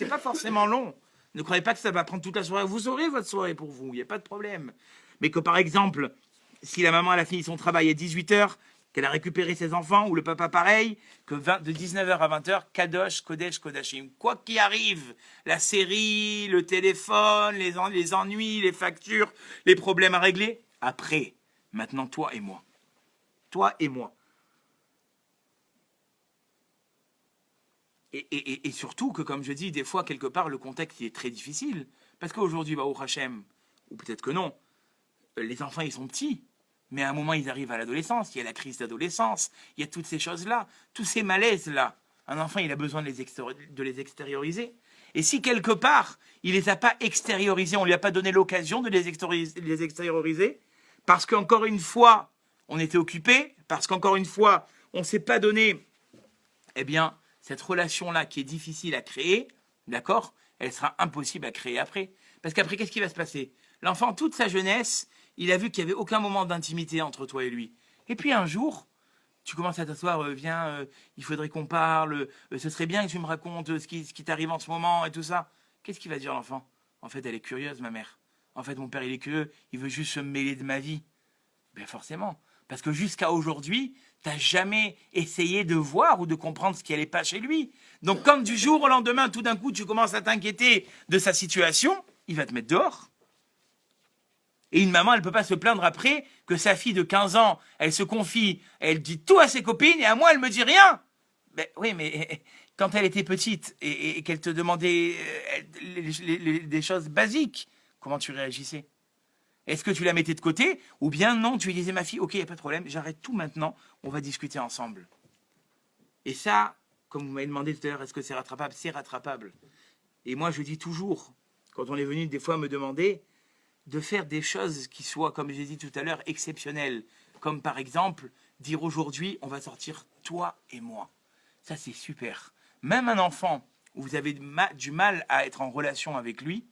pas forcément long. Ne croyez pas que ça va prendre toute la soirée. Vous aurez votre soirée pour vous, il n'y a pas de problème. Mais que par exemple, si la maman elle a fini son travail à 18h, qu'elle a récupéré ses enfants, ou le papa pareil, que de 19h à 20h, Kadosh, Kodesh, Kodashim. Quoi qu'il arrive, la série, le téléphone, les ennuis, les factures, les problèmes à régler, après, maintenant toi et moi. Toi et moi. Et surtout que, comme je dis, des fois, quelque part, le contexte il est très difficile. Parce qu'aujourd'hui, au Hachem, ou peut-être que non, les enfants, ils sont petits. Mais à un moment, ils arrivent à l'adolescence. Il y a la crise d'adolescence. Il y a toutes ces choses-là. Tous ces malaises-là. Un enfant, il a besoin de les extérioriser. Et si, quelque part, il ne les a pas extériorisés, on ne lui a pas donné l'occasion de les extérioriser, parce qu'encore une fois, on était occupé, parce qu'encore une fois, on ne s'est pas donné, eh bien, cette relation-là qui est difficile à créer, d'accord, elle sera impossible à créer après. Parce qu'après, qu'est-ce qui va se passer? L'enfant, toute sa jeunesse, il a vu qu'il n'y avait aucun moment d'intimité entre toi et lui. Et puis un jour, tu commences à t'asseoir, viens, il faudrait qu'on parle, ce serait bien que tu me racontes ce qui t'arrive en ce moment et tout ça. Qu'est-ce qu'il va dire l'enfant? En fait, elle est curieuse, ma mère. En fait, mon père, il est curieux, il veut juste se mêler de ma vie. Ben forcément. Parce que jusqu'à aujourd'hui, tu n'as jamais essayé de voir ou de comprendre ce qui n'allait pas chez lui. Donc, comme du jour au lendemain, tout d'un coup, tu commences à t'inquiéter de sa situation, il va te mettre dehors. Et une maman, elle ne peut pas se plaindre après que sa fille de 15 ans, elle se confie, elle dit tout à ses copines et à moi, elle me dit rien. Ben oui, mais quand elle était petite et qu'elle te demandait des choses basiques, comment tu réagissais? Est-ce que tu la mettais de côté ou bien non, tu lui disais ma fille, ok, il n'y a pas de problème, j'arrête tout maintenant, on va discuter ensemble. Et ça, comme vous m'avez demandé tout à l'heure, est-ce que c'est rattrapable? C'est rattrapable. Et moi, je dis toujours, quand on est venu des fois me demander, de faire des choses qui soient, comme j'ai dit tout à l'heure, exceptionnelles. Comme par exemple, dire aujourd'hui, on va sortir toi et moi. Ça, c'est super. Même un enfant où vous avez du mal à être en relation avec lui,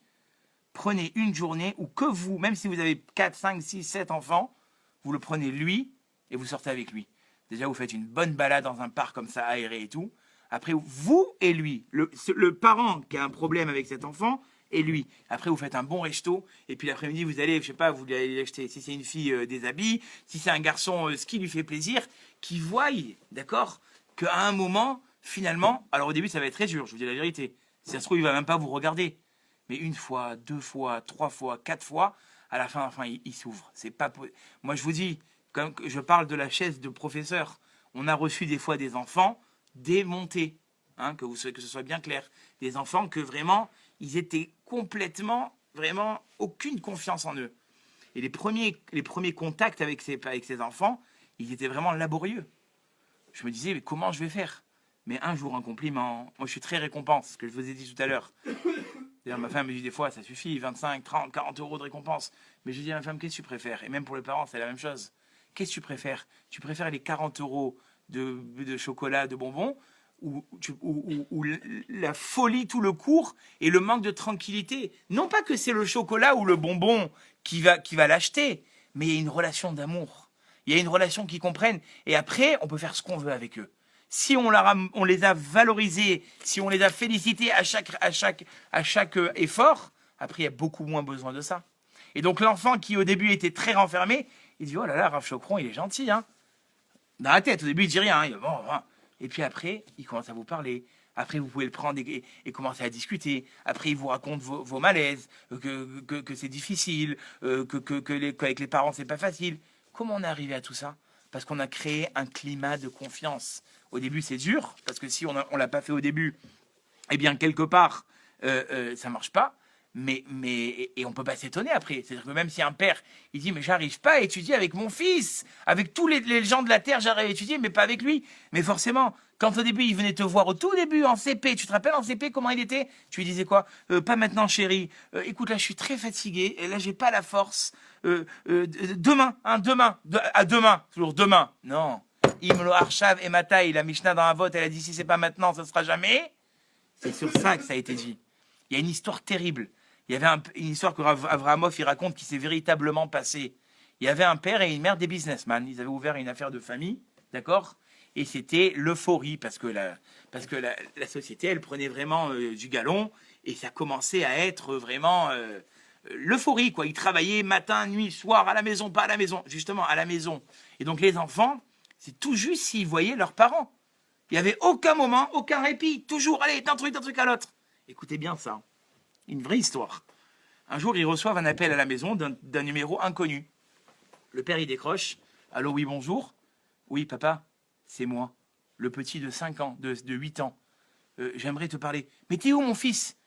prenez une journée où que vous, même si vous avez 4, 5, 6, 7 enfants, vous le prenez lui et vous sortez avec lui. Déjà, vous faites une bonne balade dans un parc comme ça, aéré et tout. Après, vous et lui, le parent qui a un problème avec cet enfant et lui. Après, vous faites un bon resto. Et puis l'après-midi, vous allez, je sais pas, vous allez acheter, si c'est une fille, des habits. Si c'est un garçon, ce qui lui fait plaisir, qui voie, d'accord, qu'à un moment, finalement, alors au début, ça va être très dur, je vous dis la vérité. Si ça se trouve, il va même pas vous regarder. Mais une fois, 2 fois, 3 fois, 4 fois, à la fin, enfin, il s'ouvre. C'est pas. Moi, je vous dis, comme je parle de la chaise de professeur, on a reçu des fois des enfants démontés, hein, que ce soit bien clair. Des enfants que vraiment, ils étaient complètement, vraiment, aucune confiance en eux. Et les premiers contacts avec ces enfants, ils étaient vraiment laborieux. Je me disais, mais comment je vais faire? Mais un jour, un compliment. Moi, je suis très récompense, ce que je vous ai dit tout à l'heure. D'ailleurs, ma femme me dit des fois, ça suffit, 25, 30, 40 euros de récompense. Mais je dis à ma femme, qu'est-ce que tu préfères? Et même pour les parents, c'est la même chose. Qu'est-ce que tu préfères? Tu préfères les 40 euros de chocolat, de bonbons, ou la folie, tout le cours, et le manque de tranquillité? Non pas que c'est le chocolat ou le bonbon qui va l'acheter, mais il y a une relation d'amour. Il y a une relation qu'ils comprennent. Et après, on peut faire ce qu'on veut avec eux. Si on les a valorisés, si on les a félicités à chaque effort, après, il y a beaucoup moins besoin de ça. Et donc, l'enfant qui, au début, était très renfermé, il dit, oh là là, Rav Chokron, il est gentil, hein. Dans la tête, au début, il dit rien. Il dit, bon, bon. Et puis après, il commence à vous parler. Après, vous pouvez le prendre et commencer à discuter. Après, il vous raconte vos malaises, que c'est difficile, qu'avec les parents, c'est pas facile. Comment on est arrivé à tout ça? Parce qu'on a créé un climat de confiance. Au début, c'est dur, parce que si on ne l'a pas fait au début, eh bien, quelque part, ça ne marche pas. Et on ne peut pas s'étonner après. C'est-à-dire que même si un père, il dit, mais j'arrive pas à étudier avec mon fils, avec tous les gens de la terre, j'arrive à étudier, mais pas avec lui. Mais forcément, quand au début, il venait te voir au tout début, en CP, tu te rappelles en CP comment il était? Tu lui disais quoi? Pas maintenant, chérie. Écoute, là, je suis très fatigué, et là, j'ai pas la force. Demain, toujours demain. Non. Imlo Arshav et Mataï, la Mishnah dans la vote, elle a dit, si c'est pas maintenant, ce sera jamais. C'est sur ça que ça a été dit. Il y a une histoire terrible. Il y avait une histoire que Avramov il raconte qui s'est véritablement passée. Il y avait un père et une mère des businessmen. Ils avaient ouvert une affaire de famille, d'accord? Et c'était l'euphorie parce que la société, elle prenait vraiment du galon et ça commençait à être vraiment l'euphorie, quoi. Ils travaillaient matin, nuit, soir, à la maison, pas à la maison, justement à la maison. Et donc les enfants, c'est tout juste s'ils voyaient leurs parents. Il n'y avait aucun moment, aucun répit. Toujours, allez, d'un truc à l'autre. Écoutez bien ça. Une vraie histoire. Un jour, ils reçoivent un appel à la maison d'un numéro inconnu. Le père, il décroche. Allô, oui, bonjour. Oui, papa, c'est moi. Le petit de 5 ans, de 8 ans. J'aimerais te parler. Mais t'es où, mon fils?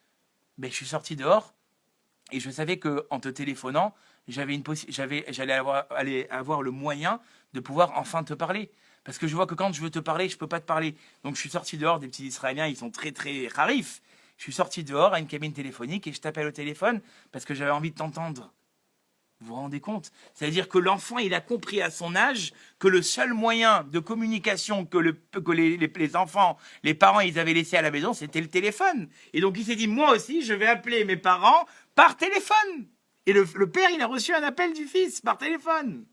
Ben, je suis sorti dehors et je savais qu'en te téléphonant, j'allais avoir le moyen de pouvoir enfin te parler. Parce que je vois que quand je veux te parler, je ne peux pas te parler. Donc, je suis sorti dehors. Des petits Israéliens, ils sont très, très rarifs. Je suis sorti dehors à une cabine téléphonique et je t'appelle au téléphone parce que j'avais envie de t'entendre. Vous vous rendez compte? C'est-à-dire que l'enfant, il a compris à son âge que le seul moyen de communication que les enfants, les parents, ils avaient laissé à la maison, c'était le téléphone. Et donc, il s'est dit, moi aussi, je vais appeler mes parents par téléphone. Et le père, il a reçu un appel du fils par téléphone.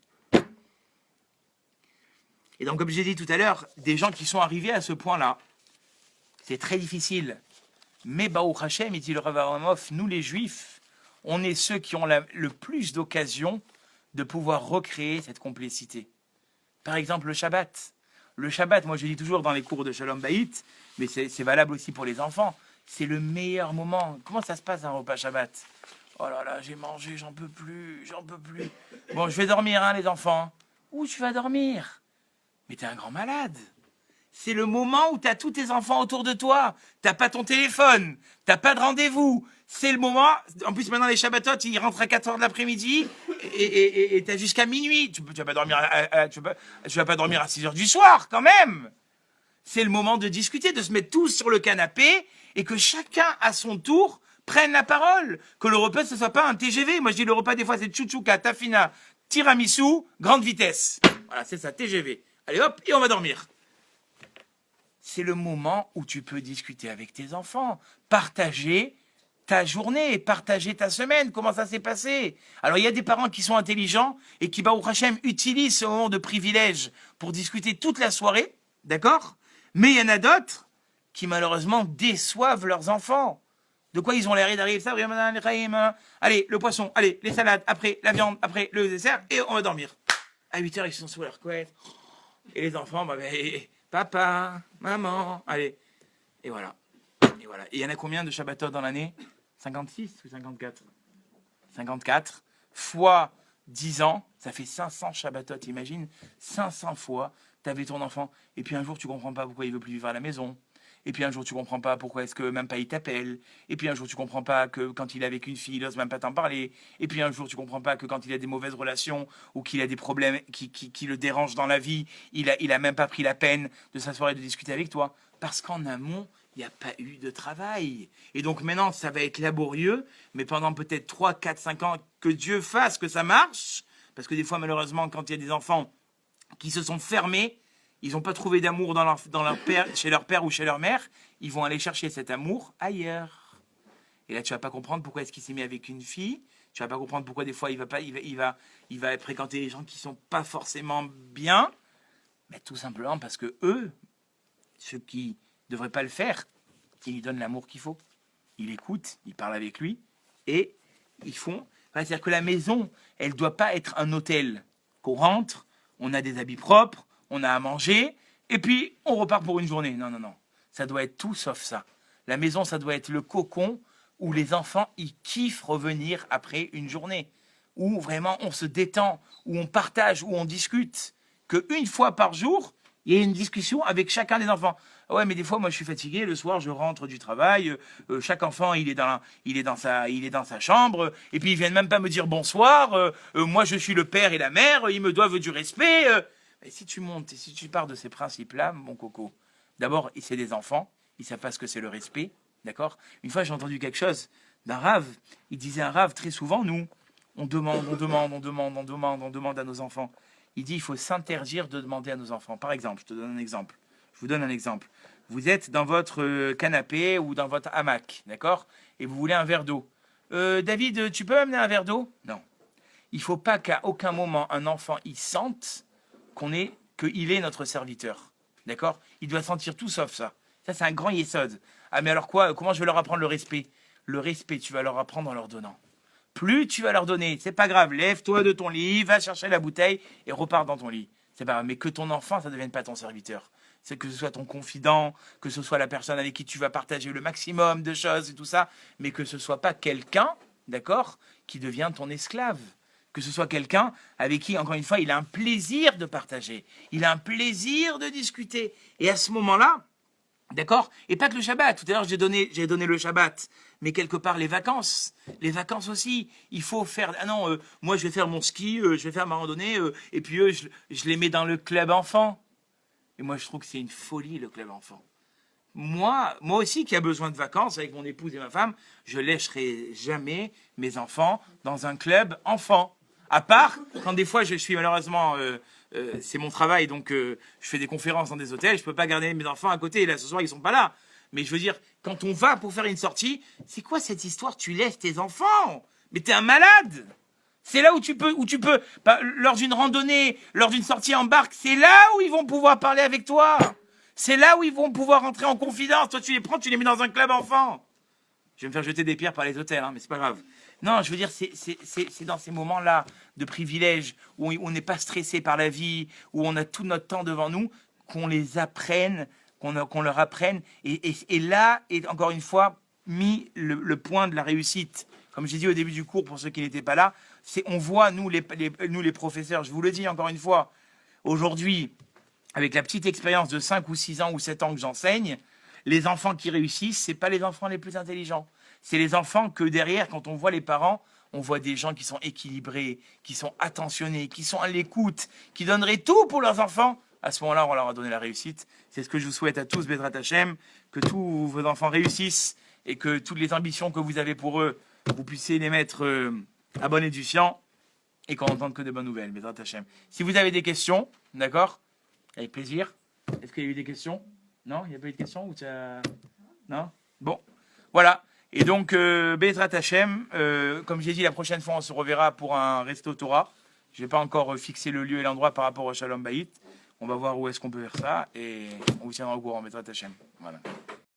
Et donc, comme j'ai dit tout à l'heure, des gens qui sont arrivés à ce point-là, c'est très difficile. Mais Baruch Hashem, il dit le Rav Avramov, nous les Juifs, on est ceux qui ont le plus d'occasions de pouvoir recréer cette complicité. Par exemple, le Shabbat. Le Shabbat, moi je dis toujours dans les cours de Shalom Bayit, mais c'est valable aussi pour les enfants, c'est le meilleur moment. Comment ça se passe un repas Shabbat? Oh là là, j'ai mangé, j'en peux plus. Bon, je vais dormir, hein, les enfants. Où tu vas dormir? Mais t'es un grand malade. C'est le moment où tu as tous tes enfants autour de toi. T'as pas ton téléphone. T'as pas de rendez-vous. C'est le moment. En plus, maintenant, les Shabbatot, ils rentrent à 4h de l'après-midi. Et t'as jusqu'à minuit. Tu vas pas dormir tu vas pas dormir à 6 heures du soir, quand même. C'est le moment de discuter, de se mettre tous sur le canapé et que chacun, à son tour, prenne la parole. Que le repas, ce soit pas un TGV. Moi, je dis le repas, des fois, c'est chouchouka, tafina, tiramisu, grande vitesse. Voilà, c'est ça, TGV. Allez, hop, et on va dormir. C'est le moment où tu peux discuter avec tes enfants, partager ta journée, partager ta semaine, comment ça s'est passé. Alors, il y a des parents qui sont intelligents et qui, Baruch Hashem, utilisent ce moment de privilège pour discuter toute la soirée, d'accord? Mais il y en a d'autres qui, malheureusement, déçoivent leurs enfants. De quoi ils ont l'air d'arriver? Ça, allez, le poisson, allez, les salades, après, la viande, après, le dessert, et on va dormir. À 8 heures, ils sont sous leur couette. Et les enfants, papa, maman, allez. Et voilà. Et voilà. Et il y en a combien de Shabbatot dans l'année? 56 ou 54? 54 fois 10 ans, ça fait 500 Shabbatot, imagine. 500 fois, t'avais ton enfant. Et puis un jour, tu comprends pas pourquoi il veut plus vivre à la maison. Et puis un jour, tu comprends pas pourquoi est-ce que même pas il t'appelle. Et puis un jour, tu comprends pas que quand il est avec une fille, il n'ose même pas t'en parler. Et puis un jour, tu comprends pas que quand il a des mauvaises relations ou qu'il a des problèmes qui le dérangent dans la vie, il a même pas pris la peine de s'asseoir et de discuter avec toi. Parce qu'en amont, il n'y a pas eu de travail. Et donc maintenant, ça va être laborieux, mais pendant peut-être 3, 4, 5 ans, que Dieu fasse que ça marche. Parce que des fois, malheureusement, quand il y a des enfants qui se sont fermés, ils n'ont pas trouvé d'amour dans leur père, chez leur père ou chez leur mère, ils vont aller chercher cet amour ailleurs. Et là, tu vas pas comprendre pourquoi est-ce qu'il s'est mis avec une fille. Tu vas pas comprendre pourquoi des fois il va fréquenter des gens qui sont pas forcément bien. Mais tout simplement parce que eux, ceux qui devraient pas le faire, ils lui donnent l'amour qu'il faut. Ils l'écoutent, ils parlent avec lui et ils font. C'est-à-dire que la maison, elle doit pas être un hôtel. Qu'on rentre, on a des habits propres, on a à manger, et puis on repart pour une journée. Non, non, non. Ça doit être tout sauf ça. La maison, ça doit être le cocon où les enfants, ils kiffent revenir après une journée. Où vraiment on se détend, où on partage, où on discute. Qu'une fois par jour, il y ait une discussion avec chacun des enfants. Ouais, mais des fois, moi, je suis fatigué. Le soir, je rentre du travail. Chaque enfant, il est dans sa chambre. Et puis, ils viennent même pas me dire bonsoir. Moi, je suis le père et la mère. Ils me doivent du respect. Et si tu montes et si tu pars de ces principes-là, mon coco, d'abord, c'est des enfants, ils savent pas ce que c'est le respect, d'accord? Une fois, j'ai entendu quelque chose d'un rave. Il disait un rave, très souvent, nous, on demande à nos enfants. Il dit, il faut s'interdire de demander à nos enfants. Par exemple, je vous donne un exemple. Vous êtes dans votre canapé ou dans votre hamac, d'accord? Et vous voulez un verre d'eau. David, tu peux m'amener un verre d'eau? Non. Il faut pas qu'à aucun moment un enfant il sente qu'il est notre serviteur. D'accord? Il doit sentir tout sauf ça. Ça, c'est un grand yesod. Ah, mais alors quoi? Comment je vais leur apprendre le respect? Le respect, tu vas leur apprendre en leur donnant. Plus tu vas leur donner, c'est pas grave, lève-toi de ton lit, va chercher la bouteille et repars dans ton lit. C'est pas grave, mais que ton enfant, ça ne devienne pas ton serviteur. C'est que ce soit ton confident, que ce soit la personne avec qui tu vas partager le maximum de choses et tout ça, mais que ce soit pas quelqu'un, d'accord, qui devient ton esclave. Que ce soit quelqu'un avec qui, encore une fois, il a un plaisir de partager. Il a un plaisir de discuter. Et à ce moment-là, d'accord? Et pas que le Shabbat. Tout à l'heure, j'ai donné le Shabbat. Mais quelque part, les vacances. Les vacances aussi. Il faut faire... Ah non, moi, je vais faire mon ski, je vais faire ma randonnée, et puis eux, je les mets dans le club enfant. Et moi, je trouve que c'est une folie, le club enfant. Moi aussi, qui a besoin de vacances avec mon épouse et ma femme, je lâcherai jamais mes enfants dans un club enfant. À part quand des fois je suis malheureusement, c'est mon travail, donc je fais des conférences dans des hôtels, je peux pas garder mes enfants à côté. Et là, ce soir, ils sont pas là. Mais je veux dire, quand on va pour faire une sortie, c'est quoi cette histoire? Tu laisses tes enfants? Mais t'es un malade! C'est là où tu peux, lors d'une randonnée, lors d'une sortie en barque, c'est là où ils vont pouvoir parler avec toi. C'est là où ils vont pouvoir entrer en confidence. Toi, tu les prends, tu les mets dans un club enfant. Je vais me faire jeter des pierres par les hôtels, hein, mais c'est pas grave. Non, je veux dire, c'est dans ces moments-là de privilège, où on n'est pas stressé par la vie, où on a tout notre temps devant nous, qu'on les apprenne, qu'on leur apprenne. Et là est encore une fois mis le point de la réussite. Comme j'ai dit au début du cours, pour ceux qui n'étaient pas là, on voit, nous les professeurs, je vous le dis encore une fois, aujourd'hui, avec la petite expérience de 5 ou 6 ans ou 7 ans que j'enseigne, les enfants qui réussissent, c'est pas les enfants les plus intelligents. C'est les enfants que derrière, quand on voit les parents, on voit des gens qui sont équilibrés, qui sont attentionnés, qui sont à l'écoute, qui donneraient tout pour leurs enfants. À ce moment-là, on leur a donné la réussite. C'est ce que je vous souhaite à tous, Bezrat Hashem, que tous vos enfants réussissent et que toutes les ambitions que vous avez pour eux, vous puissiez les mettre à bon escient et qu'on n'entende que de bonnes nouvelles, Bezrat Hashem. Si vous avez des questions, d'accord, avec plaisir. Est-ce qu'il y a eu des questions? Non, il n'y a pas eu de questions ou non? Bon, voilà. Et donc, Bezrat Hashem, comme j'ai dit, la prochaine fois, on se reverra pour un resto Torah. Je ne vais pas encore fixer le lieu et l'endroit par rapport au Shalom Bayit. On va voir où est-ce qu'on peut faire ça et on vous tiendra au courant, Bezrat Hashem. Voilà.